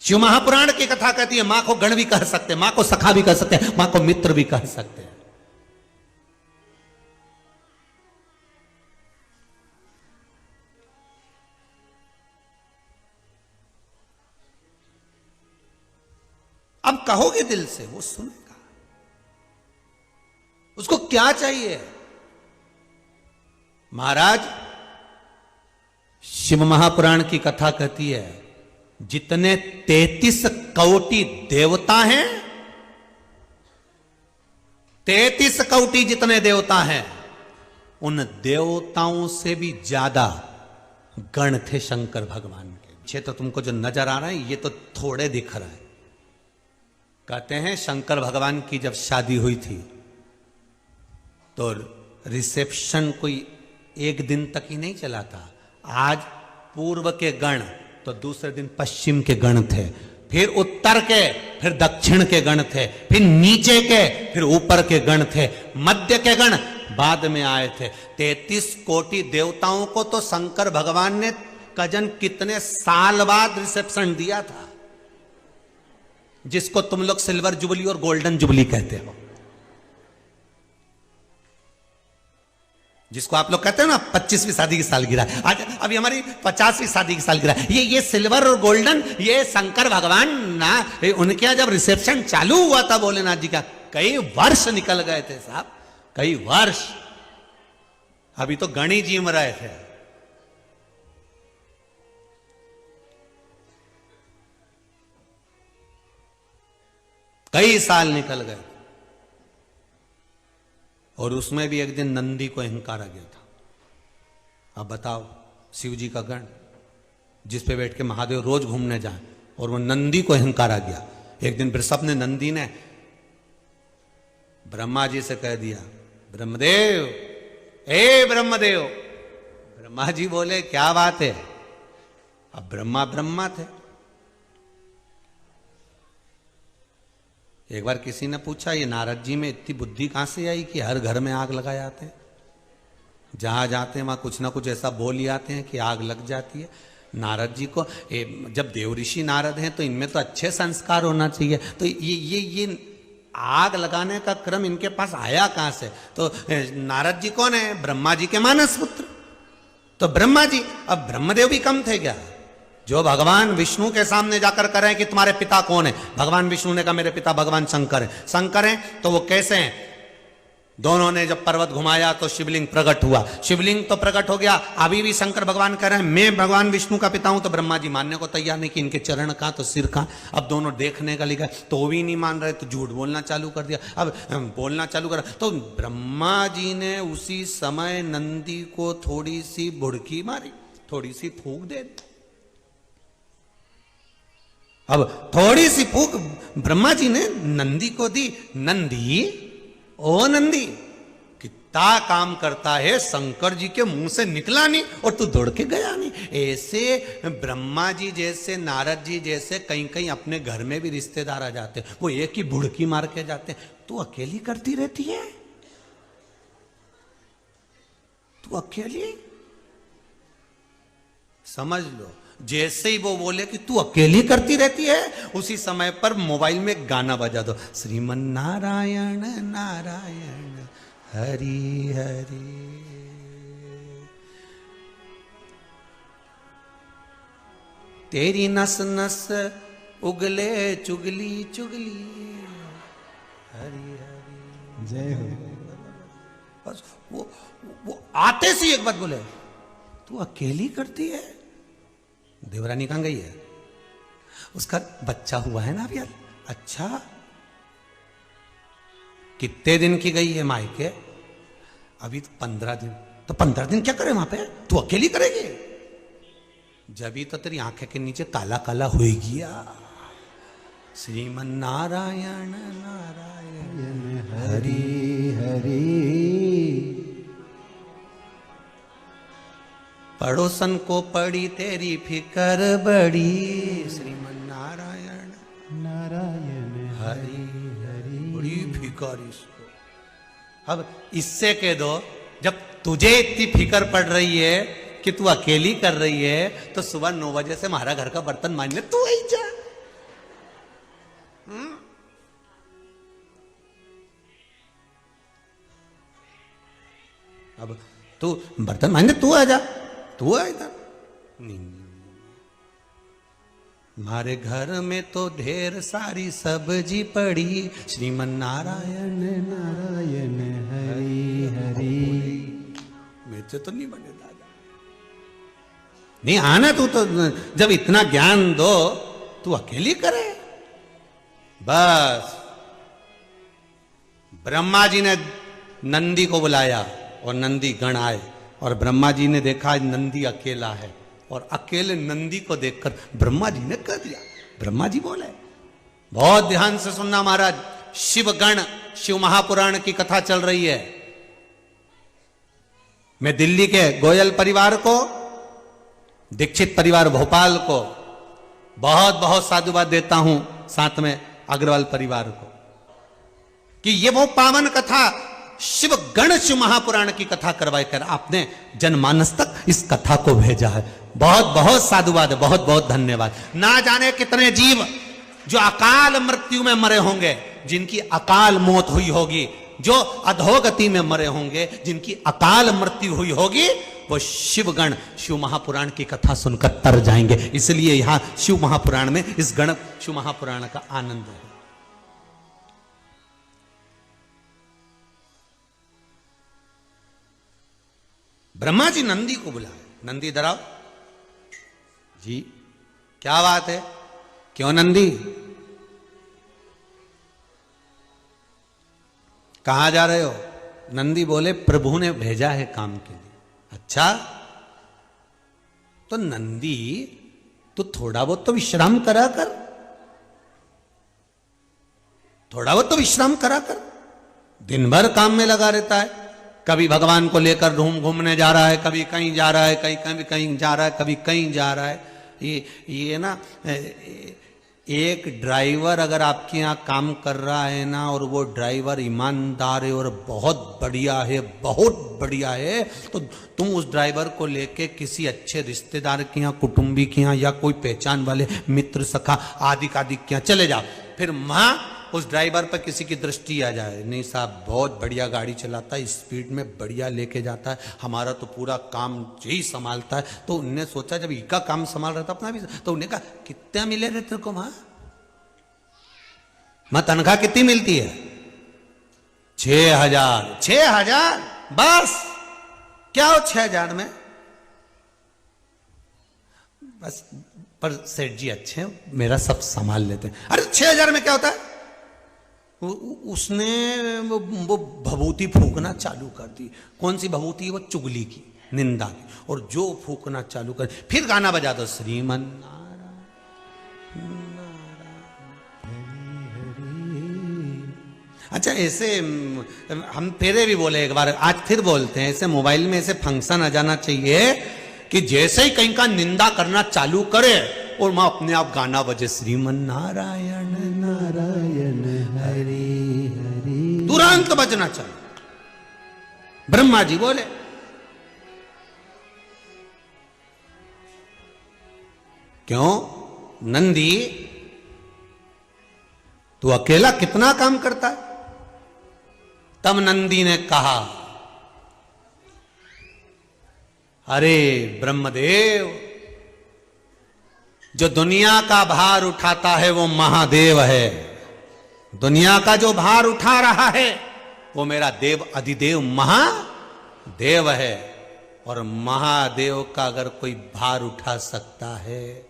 शिव महापुराण की कथा कहती है मां को गण भी कह सकते हैं, मां को सखा भी कह सकते हैं, मां को मित्र भी कह सकते हैं। अब कहोगे दिल से, वो सुनेगा। उसको क्या चाहिए? महाराज, शिव महापुराण की कथा कहती है जितने 33 कोटि देवता हैं, 33 कोटि जितने देवता हैं, उन देवताओं से भी ज्यादा गण थे शंकर भगवान के। ये तो तुमको जो नजर आ रहा है ये तो थोड़े दिख रहा है। कहते हैं शंकर भगवान की जब शादी हुई थी तो रिसेप्शन कोई एक दिन तक ही नहीं चला था। आज पूर्व के गण तो दूसरे दिन पश्चिम के गण थे, फिर उत्तर के, फिर दक्षिण के गण थे, फिर नीचे के, फिर ऊपर के गण थे, मध्य के गण बाद में आए थे। 33 कोटि देवताओं को तो शंकर भगवान ने कजन कितने साल बाद रिसेप्शन दिया था, जिसको तुम लोग सिल्वर जुबली और गोल्डन जुबली कहते हो, जिसको आप लोग कहते हो ना 25वीं शादी की सालगिरह। आज अभी हमारी 50वीं शादी की सालगिरह। ये सिल्वर और गोल्डन, ये शंकर भगवान ना, उनके यहां जब रिसेप्शन चालू हुआ था भोलेनाथ जी का, कई वर्ष निकल गए थे साहब, कई वर्ष। अभी तो गणी जीम रहे थे। कई साल निकल गए और उसमें भी एक दिन नंदी को अहंकार आ गया था। अब बताओ, शिव जी का गण जिस पे बैठ के महादेव रोज घूमने जाए, और वो नंदी को अहंकार आ गया। एक दिन वृषभ ने, नंदी ने ब्रह्मा जी से कह दिया, ब्रह्मदेव, ए ब्रह्मदेव। ब्रह्मा जी बोले क्या बात है? अब ब्रह्मा थे। एक बार किसी ने पूछा ये नारद जी में इतनी बुद्धि कहां से आई कि हर घर में आग लगा जाते हैं, जहां जाते हैं वहां कुछ ना कुछ ऐसा बोल ही आते हैं कि आग लग जाती है। नारद जी को जब देव ऋषि नारद हैं तो इनमें तो अच्छे संस्कार होना चाहिए, तो ये आग लगाने का क्रम इनके पास आया कहां से? तो नारद जी कौन है? ब्रह्मा जी के मानस पुत्र। तो ब्रह्मा जी, अब ब्रह्मदेव भी कम थे क्या जो भगवान विष्णु के सामने जाकर करें कि तुम्हारे पिता कौन है? भगवान विष्णु ने कहा मेरे पिता भगवान शंकर है। शंकर हैं तो वो कैसे हैं? दोनों ने जब पर्वत घुमाया तो शिवलिंग प्रकट हुआ, शिवलिंग तो प्रकट हो गया। अभी भी शंकर भगवान कह रहे हैं मैं भगवान विष्णु का पिता हूं, तो ब्रह्मा जी मानने को तैयार नहीं कि इनके चरण का तो सिर का। अब दोनों देखने का लिखा तो भी नहीं मान रहे, तो झूठ बोलना चालू कर दिया। अब बोलना चालू कर तो ब्रह्मा जी ने उसी समय नंदी को थोड़ी सी बुड़की मारी, थोड़ी सी फूंक दे दी। अब थोड़ी सी फूंक ब्रह्मा जी ने नंदी को दी। नंदी, ओ नंदी, कितना काम करता है, शंकर जी के मुंह से निकला नहीं और तू दौड़ के गया नहीं। ऐसे ब्रह्मा जी जैसे, नारद जी जैसे कहीं कहीं अपने घर में भी रिश्तेदार आ जाते, वो एक ही बुड़की मार के जाते। तू अकेली करती रहती है, तू अकेली। समझ लो, जैसे ही वो बोले कि तू अकेली करती रहती है, उसी समय पर मोबाइल में गाना बजा दो, श्रीमन नारायण नारायण हरि हरि। तेरी नस नस उगले चुगली चुगली हरि हरि जय हो। बस वो आते से एक बात बोले, तू अकेली करती है। देवरानी कहां गई है? उसका बच्चा हुआ है ना अभी। अच्छा, कितने दिन की गई है मायके? अभी तो 15 दिन, तो 15 दिन क्या करे वहां पे, तू अकेली करेगी? जब तो तेरी आंखें के नीचे काला काला होगी। श्रीमन नारायण नारायण हरि हरि। पड़ोसन को पड़ी तेरी फिकर बड़ी, श्रीमन नारायण नारायण हरि हरि। बड़ी फिकर इसको। अब इससे कह दो, जब तुझे इतनी फिकर पड़ रही है कि तू अकेली कर रही है, तो सुबह 9 बजे से हमारा घर का बर्तन मांजने तू ही जा। अब तू बर्तन मांजने तू आ जा, तू आ इधर। हमारे घर में तो ढेर सारी सब्जी पड़ी, श्रीमन नारायण नारायण हरि हरि। मेरे से तो नहीं बने दादा, नहीं आना तू तो। जब इतना ज्ञान दो, तू अकेली करे। बस ब्रह्मा जी ने नंदी को बुलाया और नंदी गण आए, और ब्रह्मा जी ने देखा नंदी अकेला है, और अकेले नंदी को देखकर ब्रह्मा जी ने कह दिया। ब्रह्मा जी बोले, बहुत ध्यान से सुनना महाराज, शिव गण, शिव महापुराण की कथा चल रही है। मैं दिल्ली के गोयल परिवार को, दीक्षित परिवार भोपाल को बहुत बहुत साधुवाद देता हूं, साथ में अग्रवाल परिवार को, कि ये वो पावन कथा शिव गण शिव महापुराण की कथा करवाए कर आपने जनमानस तक इस कथा को भेजा है। बहुत बहुत साधुवाद है, बहुत बहुत धन्यवाद। ना जाने कितने जीव जो अकाल मृत्यु में मरे होंगे, जिनकी अकाल मौत हुई होगी, जो अधोगति में मरे होंगे, जिनकी अकाल मृत्यु हुई होगी, वो शिवगण शिव महापुराण की कथा सुनकर तर जाएंगे। इसलिए यहां शिव महापुराण में इस गण शिव महापुराण का आनंद है। ब्रह्मा जी नंदी को बुलाए, नंदी इधर आओ जी। क्या बात है, क्यों नंदी, कहां जा रहे हो? नंदी बोले, प्रभु ने भेजा है काम के लिए। अच्छा, तो नंदी तो थोड़ा बहुत तो विश्राम करा कर, थोड़ा बहुत तो विश्राम करा कर। दिन भर काम में लगा रहता है, कभी भगवान को लेकर घूमने जा रहा है, कभी कहीं जा रहा है, कहीं जा रहा है, कभी कहीं जा रहा है। ये ना, एक ड्राइवर अगर आपके यहाँ काम कर रहा है ना, और वो ड्राइवर ईमानदार है और बहुत बढ़िया है, बहुत बढ़िया है, तो तुम उस ड्राइवर को लेके किसी अच्छे रिश्तेदार के यहाँ, कुटुंबी के यहाँ, या कोई पहचान वाले मित्र सखा आदि के यहाँ चले जाओ। फिर वहां उस ड्राइवर पर किसी की दृष्टि आ जाए, नहीं साहब बहुत बढ़िया गाड़ी चलाता है, स्पीड में बढ़िया लेके जाता है, हमारा तो पूरा काम यही संभालता है। तो उनने सोचा जब इसका काम संभाल रहा था अपना भी, तो उन्हें कहा कितना मिले रे तेरे को वहां? मां तनख्वाह कितनी मिलती है? 6,000। 6,000 बस? क्या हो 6,000 में? बस पर सेठ जी अच्छे हैं, मेरा सब संभाल लेते हैं। अरे 6,000 में क्या होता है? उसने वो भभूति फूकना चालू कर दी। कौन सी भभूति? वो चुगली की, निंदा की। और जो फूकना चालू कर, फिर गाना बजा दो, श्रीमन नारायण नारायण। अच्छा, ऐसे हम फिर भी बोले एक बार, आज फिर बोलते हैं, ऐसे मोबाइल में ऐसे फंक्शन आ जाना चाहिए कि जैसे ही कहीं का निंदा करना चालू करे और मां अपने आप गाना बजे, श्रीमन नारायण नारायण हरि हरि, तुरंत बजना चाहिए। ब्रह्मा जी बोले, क्यों नंदी तू अकेला कितना काम करता है? तब नंदी ने कहा, अरे ब्रह्मदेव, जो दुनिया का भार उठाता है वो महादेव है। दुनिया का जो भार उठा रहा है वो मेरा देव अधिदेव महादेव है। और महादेव का अगर कोई भार उठा सकता है,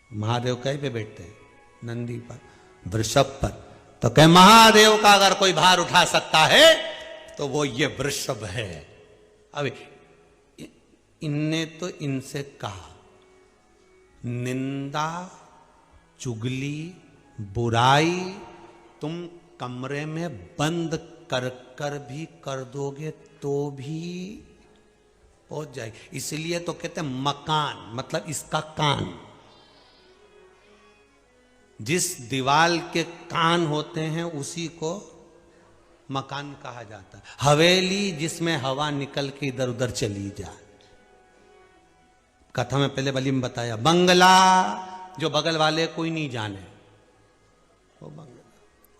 महादेव कहीं पे बैठते हैं? नंदी पर, वृषभ पर। तो कह महादेव का अगर कोई भार उठा सकता है तो वो ये वृषभ है। अब इनने तो इनसे कहा, निंदा चुगली बुराई तुम कमरे में बंद कर कर भी कर दोगे तो भी पहुंच जाएगी। इसलिए तो कहते हैं मकान, मतलब इसका कान। जिस दीवाल के कान होते हैं उसी को मकान कहा जाता है। हवेली जिसमें हवा निकल के इधर उधर चली जाए। कथा में पहले वाली में बताया, बंगला जो बगल वाले कोई नहीं जाने वो बंगला।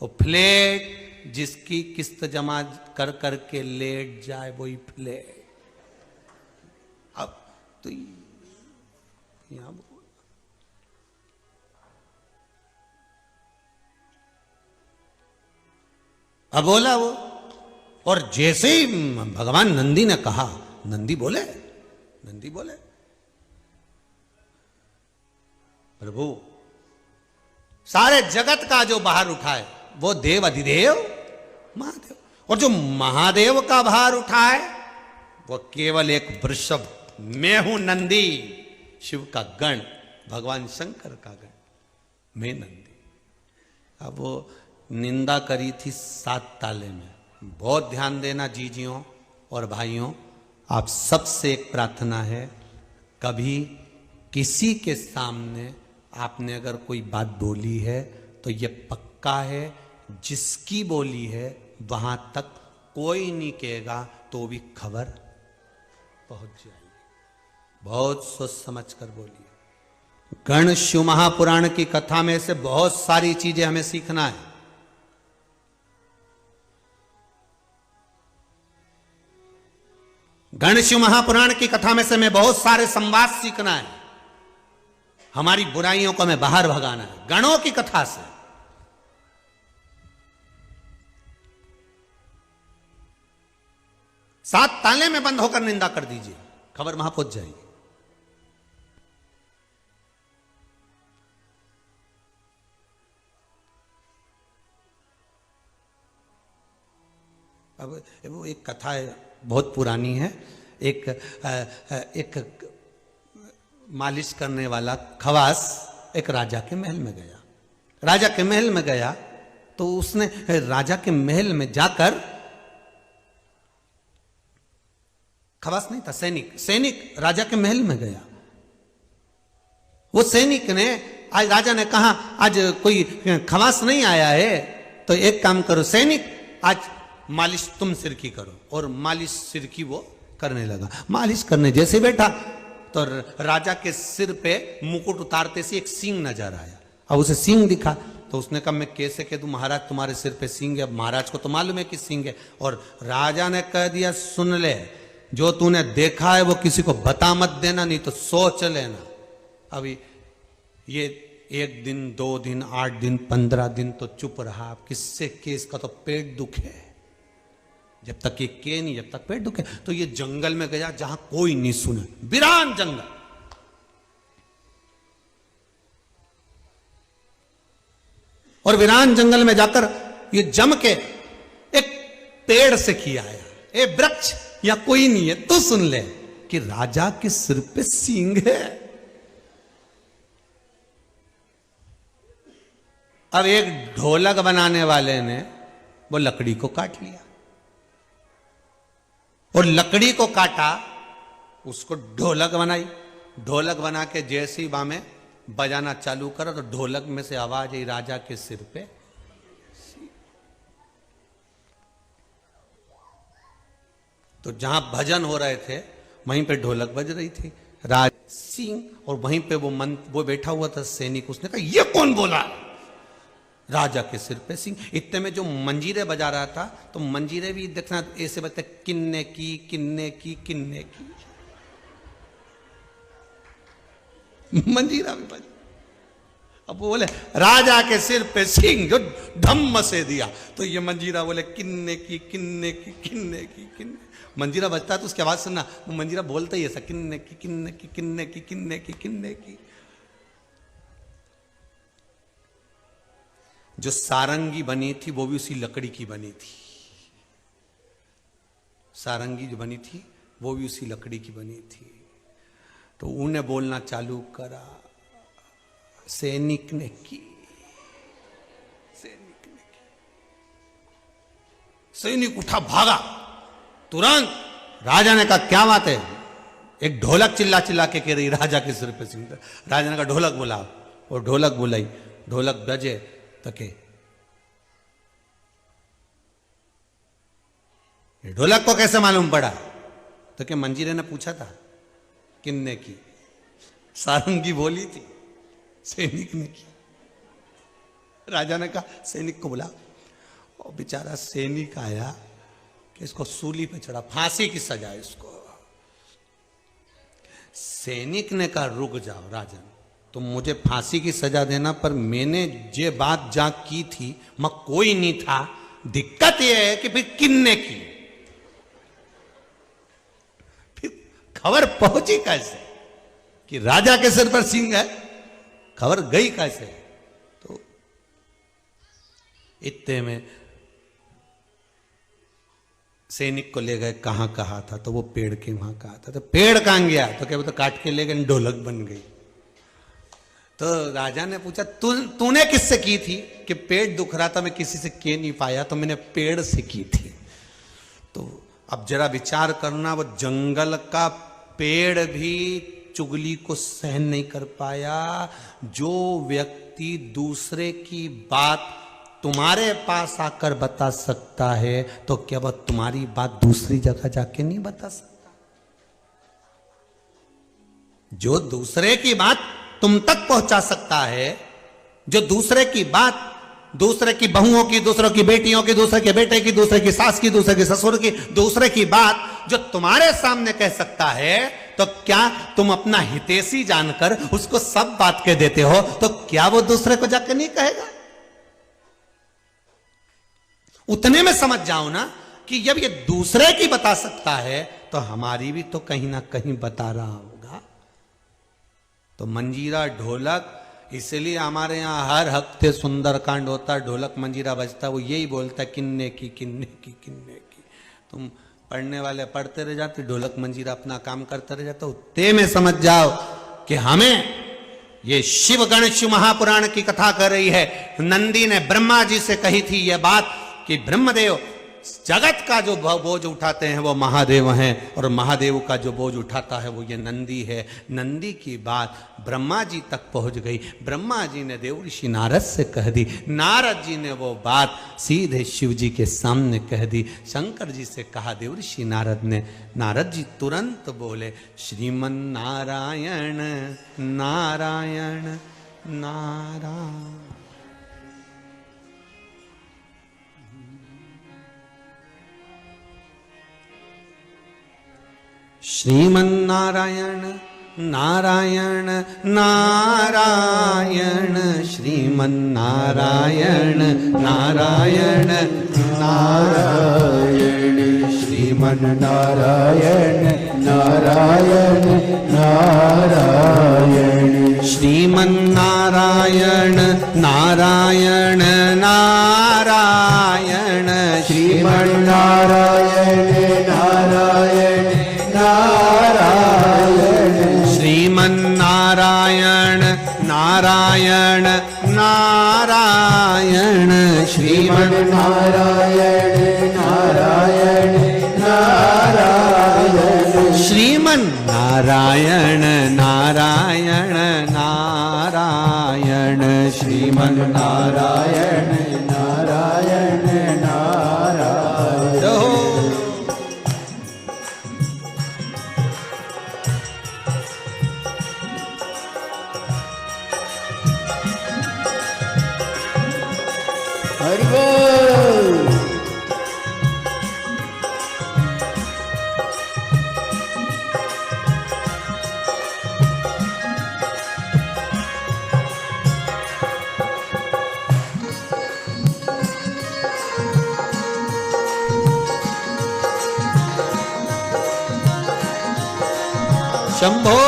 वो फ्लैट जिसकी किस्त जमा कर करके लेट जाए वही फ्लैट। अब तो यहां अब बोला वो, और जैसे ही भगवान नंदी ने कहा, नंदी बोले प्रभु सारे जगत का जो भार उठाए वो देव अधिदेव महादेव, और जो महादेव का भार उठाए वो केवल एक वृषभ, मैं हूं नंदी, शिव का गण, भगवान शंकर का गण, मैं नंदी। अब वो निंदा करी थी 7 ताले में। बहुत ध्यान देना जीजियों और भाइयों, आप सबसे एक प्रार्थना है, कभी किसी के सामने आपने अगर कोई बात बोली है तो ये पक्का है जिसकी बोली है वहां तक कोई नहीं कहेगा तो भी खबर पहुंच जाएगी। बहुत सोच समझ कर बोलिए। गण शिव महापुराण की कथा में से बहुत सारी चीजें हमें सीखना है। गण शिव महापुराण की कथा में से हमें बहुत सारे संवाद सीखना है। हमारी बुराइयों को हमें बाहर भगाना है गणों की कथा से। सात ताले में बंद होकर निंदा कर दीजिए, खबर वहां पहुंच जाएगी। अब वो एक कथा है, बहुत पुरानी है। एक मालिश करने वाला खवास एक राजा के महल में गया। राजा के महल में गया तो उसने राजा के महल में जाकर, खवास नहीं था, सैनिक राजा के महल में गया। वो सैनिक ने, आज राजा ने कहा आज कोई खवास नहीं आया है तो एक काम करो सैनिक, आज मालिश तुम सिर की करो। और मालिश सिर की वो करने लगा। मालिश करने जैसे बैठा तो राजा के सिर पे मुकुट उतारते से एक सींग नजर आया। अब उसे सींग दिखा तो उसने कहा मैं कैसे कह दूं महाराज तुम्हारे सिर पे सींग है। अब महाराज को तो मालूम है कि सींग है। और राजा ने कह दिया सुन ले, जो तूने देखा है वो किसी को बता मत देना, नहीं तो सोच लेना। अभी ये 1 दिन 2 दिन 8 दिन 15 दिन तो चुप रहा। अब किससे के, इसका तो पेट दुखे, जब तक ये के नहीं जब तक पेट दुखे। तो ये जंगल में गया जहां कोई नहीं सुने, वीरान जंगल। और वीरान जंगल में जाकर ये जम के एक पेड़ से किया आया, ए वृक्ष या कोई नहीं है तो सुन ले कि राजा के सिर पे सींग है। अब एक ढोलक बनाने वाले ने वो लकड़ी को काट लिया और लकड़ी को काटा, उसको ढोलक बनाई। ढोलक बना के जैसे ही वहां में बजाना चालू करा तो ढोलक में से आवाज आई राजा के सिर पे। तो जहां भजन हो रहे थे वहीं पे ढोलक बज रही थी, राज सिंह, और वहीं पे वो बैठा हुआ था सैनिक। उसने कहा ये कौन बोला, राजा के सिर पे सिंह। इतने में जो मंजीरे बजा रहा था तो मंजीरे भी देखना ऐसे बजते, किन्ने की किन्ने की किन्ने की, मंजीरा भी बजा। अब वो बोले राजा के सिर पे सिंह, जो धम्म से दिया तो ये मंजीरा बोले किन्ने की किन्ने की किन्ने की किन्ने। मंजीरा बजता है तो उसकी आवाज सुनना, वो मंजीरा बोलता ही ऐसा, किन्ने की किन्ने की किन्ने की किन्ने की किन्ने की। जो सारंगी बनी थी वो भी उसी लकड़ी की बनी थी। सारंगी जो बनी थी वो भी उसी लकड़ी की बनी थी। तो उन्हें बोलना चालू करा, सैनिक ने की, सैनिक ने की। सैनिक उठा भागा तुरंत। राजा ने कहा क्या बात है? एक ढोलक चिल्ला चिल्ला के कह रही राजा के सिर पे सिंह। राजा ने कहा ढोलक बुलाओ, और ढोलक बुलाई। ढोलक बजे तो के ढोलक को कैसे मालूम पड़ा? तो क्या मंजीरे ने पूछा था किन्ने की? सारंगी बोली थी सैनिक ने की। राजा ने कहा सैनिक को बुला। और बेचारा सैनिक आया कि इसको सूली पे चढ़ा, फांसी की सजा इसको। सैनिक ने कहा रुक जाओ राजन, तुम मुझे फांसी की सजा देना, पर मैंने जे बात जा की थी मैं कोई नहीं था। दिक्कत यह है कि फिर किन्ने की? फिर खबर पहुंची कैसे कि राजा के सिर पर सिंह है? खबर गई कैसे? तो इतने में सैनिक को ले गए। कहां कहा था? तो वो पेड़ के वहां कहा था। तो पेड़ कहां गया? तो क्या वो तो काट के ले गए, ढोलक बन गई। तो राजा ने पूछा तूने किससे की थी? कि पेट दुख रहा था, मैं किसी से कह नहीं पाया, तो मैंने पेड़ से की थी। तो अब जरा विचार करना, वो जंगल का पेड़ भी चुगली को सहन नहीं कर पाया। जो व्यक्ति दूसरे की बात तुम्हारे पास आकर बता सकता है, तो क्या वह तुम्हारी बात दूसरी जगह जाके नहीं बता सकता? जो दूसरे की बात तुम तक पहुंचा सकता है, जो दूसरे की बात, दूसरे की बहुओं की, दूसरों की बेटियों की, दूसरे के बेटे की, दूसरे की सास की, दूसरे के ससुर की, दूसरे की बात जो तुम्हारे सामने कह सकता है, तो क्या तुम अपना हितैषी जानकर उसको सब बात कह देते हो? तो क्या वो दूसरे को जाकर नहीं कहेगा? उतने में समझ जाओ ना कि जब ये दूसरे की बता सकता है, तो हमारी भी तो कहीं ना कहीं बता रहा होगा। तो मंजीरा ढोलक, इसलिए हमारे यहाँ हर हफ्ते सुंदरकांड होता है, ढोलक मंजीरा बजता, वो यही बोलता है किन्ने की, किन्ने की, किन्ने की। तुम पढ़ने वाले पढ़ते रह जाते, ढोलक मंजीरा अपना काम करते रह जाते। उतने में समझ जाओ कि हमें ये शिव गणेश महापुराण की कथा कर रही है। नंदी ने ब्रह्मा जी से कही थी यह बात कि ब्रह्मदेव, जगत का जो बोझ उठाते हैं वो महादेव हैं, और महादेव का जो बोझ उठाता है वो ये नंदी है। नंदी की बात ब्रह्मा जी तक पहुंच गई। ब्रह्मा जी ने देवर्षि नारद से कह दी, नारद जी ने वो बात सीधे शिव जी के सामने कह दी। शंकर जी से कहा देवर्षि नारद ने, नारद जी तुरंत बोले श्रीमन नारायण नारायण नारायण। श्रीमन नारायण नारायण नारायण, श्रीमन नारायण नारायण नारायण, श्रीमन नारायण नारायण नारायण, श्रीमन नारायण नारायण नारायण, श्रीमन नारायण नारायण नारायण, श्रीमन नारायण नारायण नारायण, श्रीमन नारायण नारायण नारायण, श्रीमन नारायण नारायण नारायण, श्रीमन नारायण नारायण नारायण। शंभो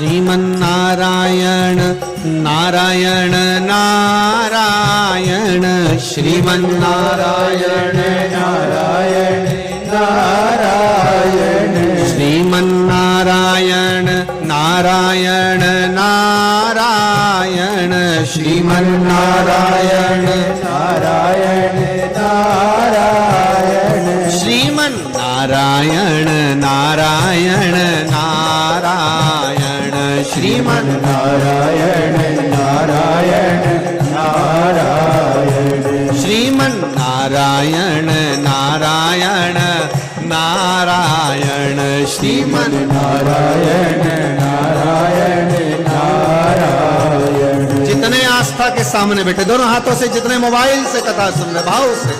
श्रीमन्नारायण नारायण नारायण श्रीमन्नारायण नारायण नारायण श्रीमन्नारायण नारायण नारायण श्रीमन्नारायण नारायण नारायण श्रीमन्नारायण नारायण नारायण श्रीमन्नारायण नारायण नारायण श्रीमन्नारायण नारायण नारायण श्रीमन्नारायण नारायण नारायण। जितने आस्था के सामने बैठे दोनों हाथों से, जितने मोबाइल से कथा सुन रहे भाव से,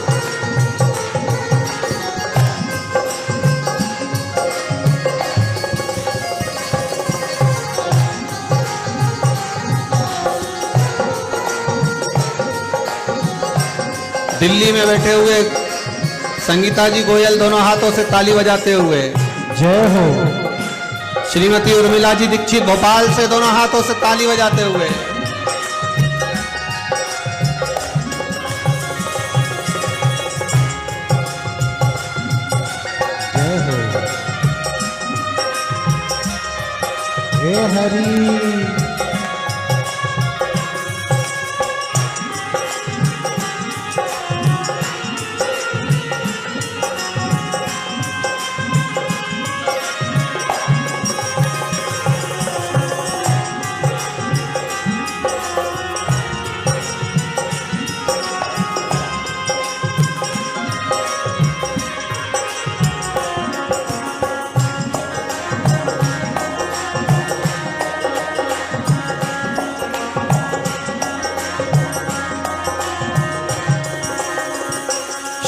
दिल्ली में बैठे हुए संगीता जी गोयल दोनों हाथों से ताली बजाते हुए, जय हो। श्रीमती उर्मिला जी दीक्षित भोपाल से दोनों हाथों से ताली बजाते हुए, जय हो। हे हरि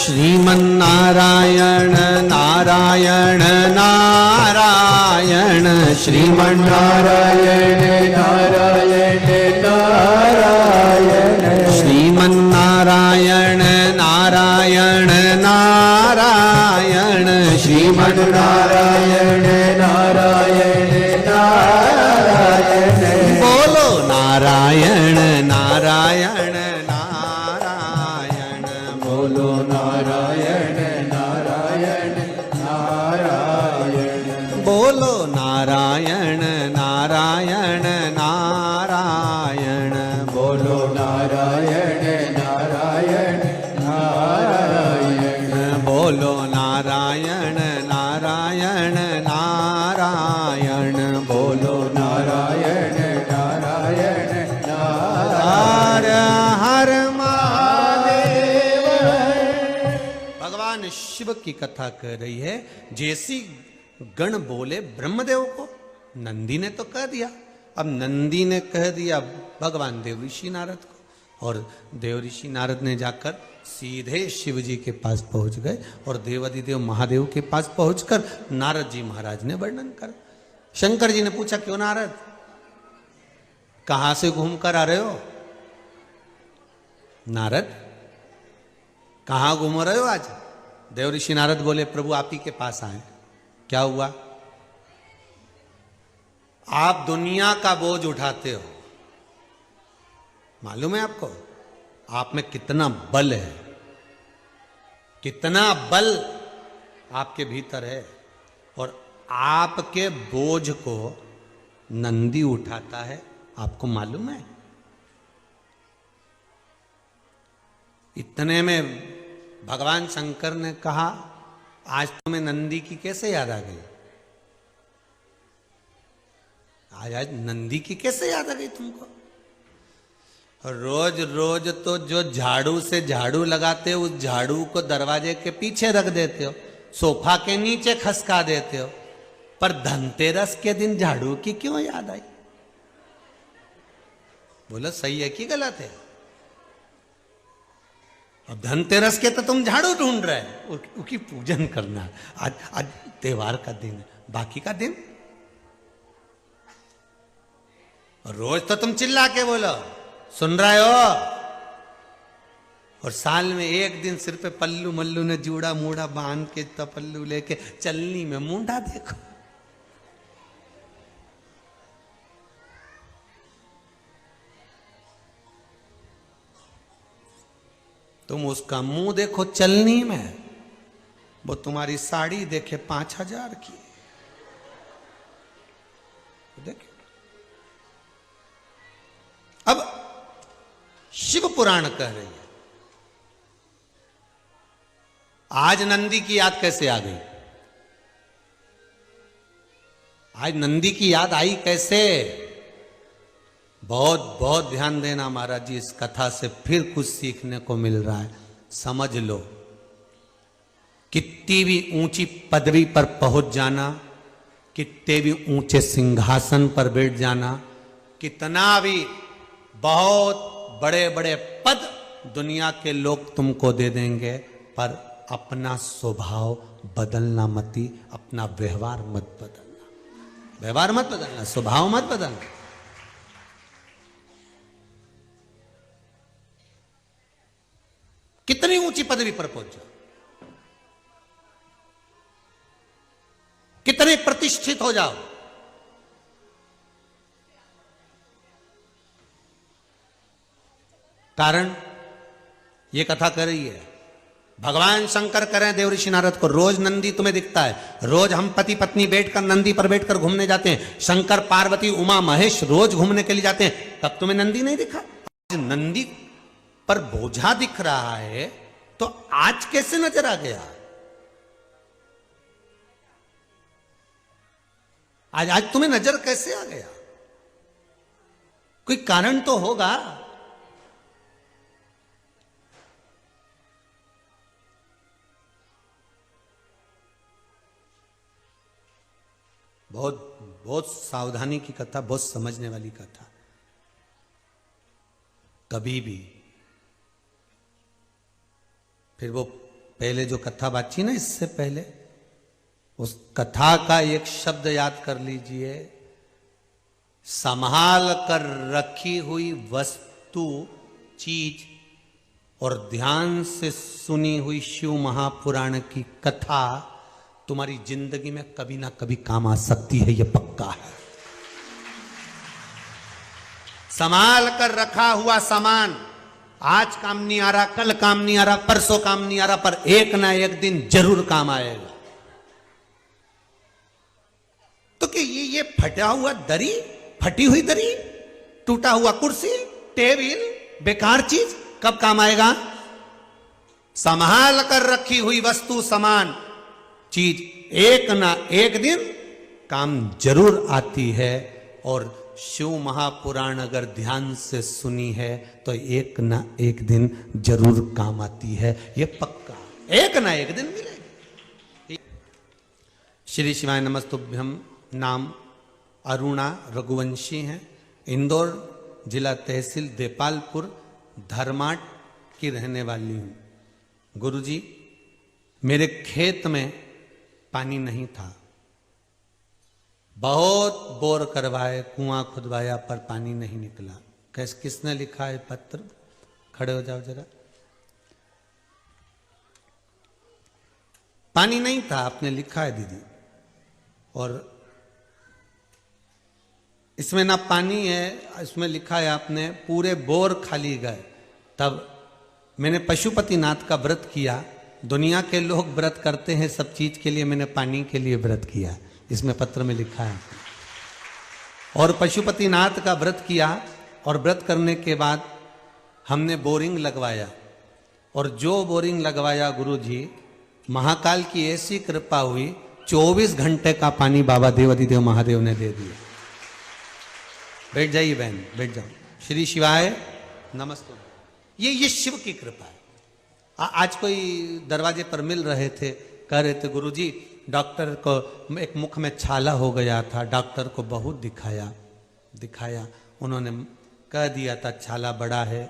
श्रीमन्नारायण नारायण नारायण श्रीमन्नारायण नारायण नारायण श्रीमन्नारायण नारायण नारायण श्रीमन्नारायण नारायण नारायण। बोलो नारायण नारायण नारायण बोलो नारायण नारायण नारायण। बोलो नारायण नारायण नारायण बोलो नारायण नारायण नारायण। बोलो नारायण नारायण नारायण बोलो नारायण नारायण हर नारायण। हर महादेव। भगवान शिव की कथा कर रही है। जैसी गण बोले ब्रह्मदेव को, नंदी ने तो कह दिया। अब नंदी ने कह दिया भगवान देव ऋषि नारद को, और देव ऋषि नारद ने जाकर सीधे शिव जी के पास पहुंच गए और देवादिदेव महादेव के पास पहुंचकर नारद जी महाराज ने वर्णन कर। शंकर जी ने पूछा, क्यों नारद, कहां से घूम कर आ रहे हो? नारद कहां घूम रहे हो आज? देव ऋषि नारद बोले, प्रभु आप ही के पास आए। क्या हुआ? आप दुनिया का बोझ उठाते हो, मालूम है आपको? आप में कितना बल है, कितना बल आपके भीतर है, और आपके बोझ को नंदी उठाता है, आपको मालूम है? इतने में भगवान शंकर ने कहा, आज तुम्हें नंदी की कैसे याद आ गई? आज नंदी की कैसे याद आ गई तुमको? रोज रोज तो जो झाड़ू से झाड़ू लगाते हो, उस झाड़ू को दरवाजे के पीछे रख देते हो, सोफा के नीचे खसका देते हो, पर धनतेरस के दिन झाड़ू की क्यों याद आई? बोलो सही है कि गलत है? अब धनतेरस के तो तुम झाड़ू ढूंढ रहे हो, उसकी पूजन करना। आज त्योहार का दिन है, बाकी का दिन रोज तो तुम चिल्ला के बोलो, सुन रहे हो? और साल में एक दिन सिर पे पल्लू मल्लू ने जूड़ा मूड़ा बांध के पल्लू लेके चलनी में मुंडा देखो। तुम उसका मुंह देखो चलनी में, वो तुम्हारी साड़ी देखे 5,000 की। देखिए अब शिव पुराण कह रही है, आज नंदी की याद कैसे आ गई? आज नंदी की याद आई कैसे? बहुत बहुत ध्यान देना महाराज जी, इस कथा से फिर कुछ सीखने को मिल रहा है। समझ लो, कितनी भी ऊंची पदवी पर पहुंच जाना, कितने भी ऊंचे सिंहासन पर बैठ जाना, कितना भी बहुत बड़े बड़े पद दुनिया के लोग तुमको दे देंगे, पर अपना स्वभाव बदलना मती, अपना व्यवहार मत बदलना, व्यवहार मत बदलना, स्वभाव मत बदलना। कितनी ऊंची पदवी पर पहुंच जाओ, कितने प्रतिष्ठित हो जाओ, कारण ये कथा कर रही है, भगवान शंकर करें देव ऋषि नारद को, रोज नंदी तुम्हें दिखता है, रोज हम पति पत्नी बैठकर नंदी पर बैठकर घूमने जाते हैं, शंकर पार्वती उमा महेश रोज घूमने के लिए जाते हैं, तब तुम्हें नंदी नहीं दिखा? आज नंदी पर बोझा दिख रहा है तो आज कैसे नजर आ गया? आज तुम्हें नजर कैसे आ गया? कोई कारण तो होगा। बहुत बहुत सावधानी की कथा, बहुत समझने वाली कथा। कभी भी फिर वो पहले जो कथा बात थी ना, इससे पहले उस कथा का एक शब्द याद कर लीजिए, संभाल कर रखी हुई वस्तु चीज और ध्यान से सुनी हुई शिव महापुराण की कथा तुम्हारी जिंदगी में कभी ना कभी काम आ सकती है, यह पक्का है। संभाल कर रखा हुआ सामान आज काम नहीं आ रहा, कल काम नहीं आ रहा, परसों काम नहीं आ रहा, पर एक ना एक दिन जरूर काम आएगा। तो कि ये फटा हुआ दरी, फटी हुई दरी, टूटा हुआ कुर्सी, टेबल, बेकार चीज कब काम आएगा? संभाल कर रखी हुई वस्तु सामान चीज एक ना एक दिन काम जरूर आती है। और शिव महापुराण अगर ध्यान से सुनी है तो एक ना एक दिन जरूर काम आती है, ये पक्का, एक ना एक दिन मिलेगी। श्री शिवाय नमस्तुभ्यम। नाम अरुणा रघुवंशी हैं, इंदौर जिला तहसील देपालपुर धर्माट की रहने वाली हूँ। गुरुजी, मेरे खेत में पानी नहीं था, बहुत बोर करवाए, कुआं खुदवाया, पर पानी नहीं निकला। किसने लिखा है पत्र? खड़े हो जाओ जरा। पानी नहीं था, आपने लिखा है दीदी, और इसमें ना पानी है, इसमें लिखा है आपने पूरे बोर खाली गए। तब मैंने पशुपतिनाथ का व्रत किया। दुनिया के लोग व्रत करते हैं सब चीज के लिए, मैंने पानी के लिए व्रत किया, इसमें पत्र में लिखा है। और पशुपतिनाथ का व्रत किया, और व्रत करने के बाद हमने बोरिंग लगवाया, और जो बोरिंग लगवाया गुरुजी, महाकाल की ऐसी कृपा हुई, 24 घंटे का पानी बाबा देवाधिदेव महादेव ने दे दिया। बैठ जाइए बहन, बैठ जाओ। श्री शिवाय नमस्ते। ये शिव की कृपा है। आज कोई दरवाजे पर मिल रहे थे, कह रहे थे गुरुजी डॉक्टर को एक मुख में छाला हो गया था, डॉक्टर को बहुत दिखाया, उन्होंने कह दिया था छाला बड़ा है,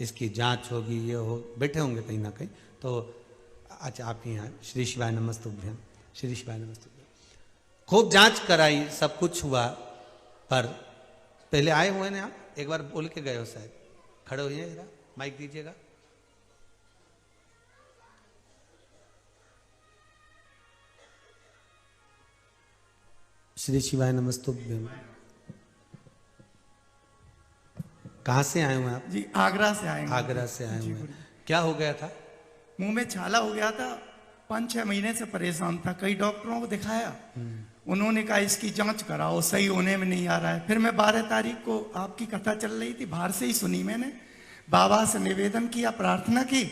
इसकी जांच होगी, ये हो, बैठे होंगे कहीं ना कहीं। तो अच्छा आप ही हैं। श्री शिवाय नमस्तुभ्यम, श्री शिवाय नमस्तुभ्यम। खूब जांच कराई, सब कुछ हुआ, पर पहले आए हुए ना आप, एक बार बोल के गए हो शायद, खड़े हो जरा, माइक दीजिएगा। श्री शिवाय नमस्तुभ्यम। कहाँ से आए हुए आप? जी आगरा से आए हैं। आगरा से आए हुए हैं। क्या हो गया था? मुंह में छाला हो गया था, 5-6 महीने से परेशान था, कई डॉक्टरों को दिखाया, उन्होंने कहा इसकी जांच कराओ, सही होने में नहीं आ रहा है। फिर मैं 12 तारीख को आपकी कथा चल रही थी, बाहर से ही सुनी मैंने, बाबा से निवेदन किया, प्रार्थना की,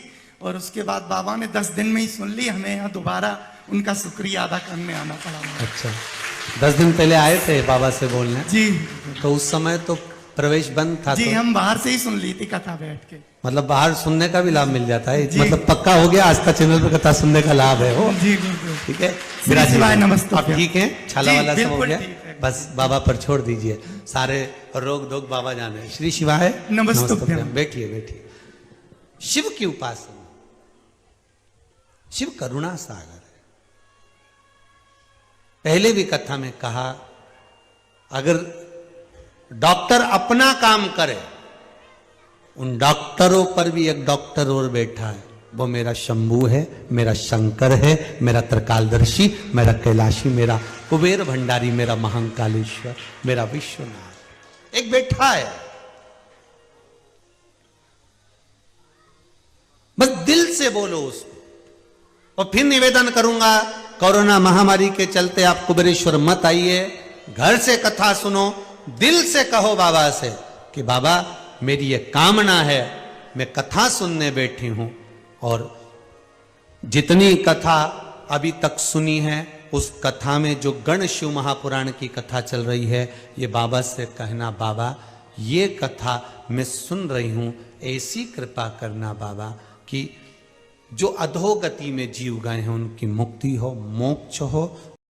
और उसके बाद बाबा ने 10 दिन में ही सुन ली। हमें यहाँ दोबारा उनका शुक्रिया अदा करने आना पड़ा। अच्छा, 10 दिन पहले आए थे बाबा से बोलने जी, तो उस समय तो प्रवेश बंद था। जी तो हम बाहर से ही सुन ली थी कथा बैठ के। मतलब बाहर सुनने का भी लाभ मिल जाता है, जी। मतलब पक्का हो गया, आस्था चैनल पर कथा सुनने का लाभ है वो। जी गुरुदेव। ठीक है, श्री विराजिए। शिवाय नमस्ते। आप ठीक हैं? छाला जी, वाला सब हो बिल्कुल गया, ठीक है। बस बाबा पर छोड़ दीजिए, सारे रोग धोग बाबा जाने। श्री शिवाय नमस्तुभ्यं। बैठिए बैठिए। शिव की उपासना, शिव करुणा सागर है। पहले भी कथा में कहा, अगर डॉक्टर अपना काम करे, उन डॉक्टरों पर भी एक डॉक्टर और बैठा है, वो मेरा शंभू है, मेरा शंकर है, मेरा त्रिकालदर्शी, मेरा कैलाशी, मेरा कुबेर भंडारी, मेरा महाकालेश्वर, मेरा विश्वनाथ, एक बैठा है। बस दिल से बोलो उसको। और फिर निवेदन करूंगा, कोरोना महामारी के चलते आप कुबेरेश्वर मत आइए, घर से कथा सुनो, दिल से कहो बाबा से कि बाबा मेरी ये कामना है, मैं कथा सुनने बैठी हूं, और जितनी कथा अभी तक सुनी है उस कथा में जो गण शिव महापुराण की कथा चल रही है, ये बाबा से कहना, बाबा ये कथा मैं सुन रही हूं, ऐसी कृपा करना बाबा कि जो अधोगति में जीव गए हैं उनकी मुक्ति हो, मोक्ष हो,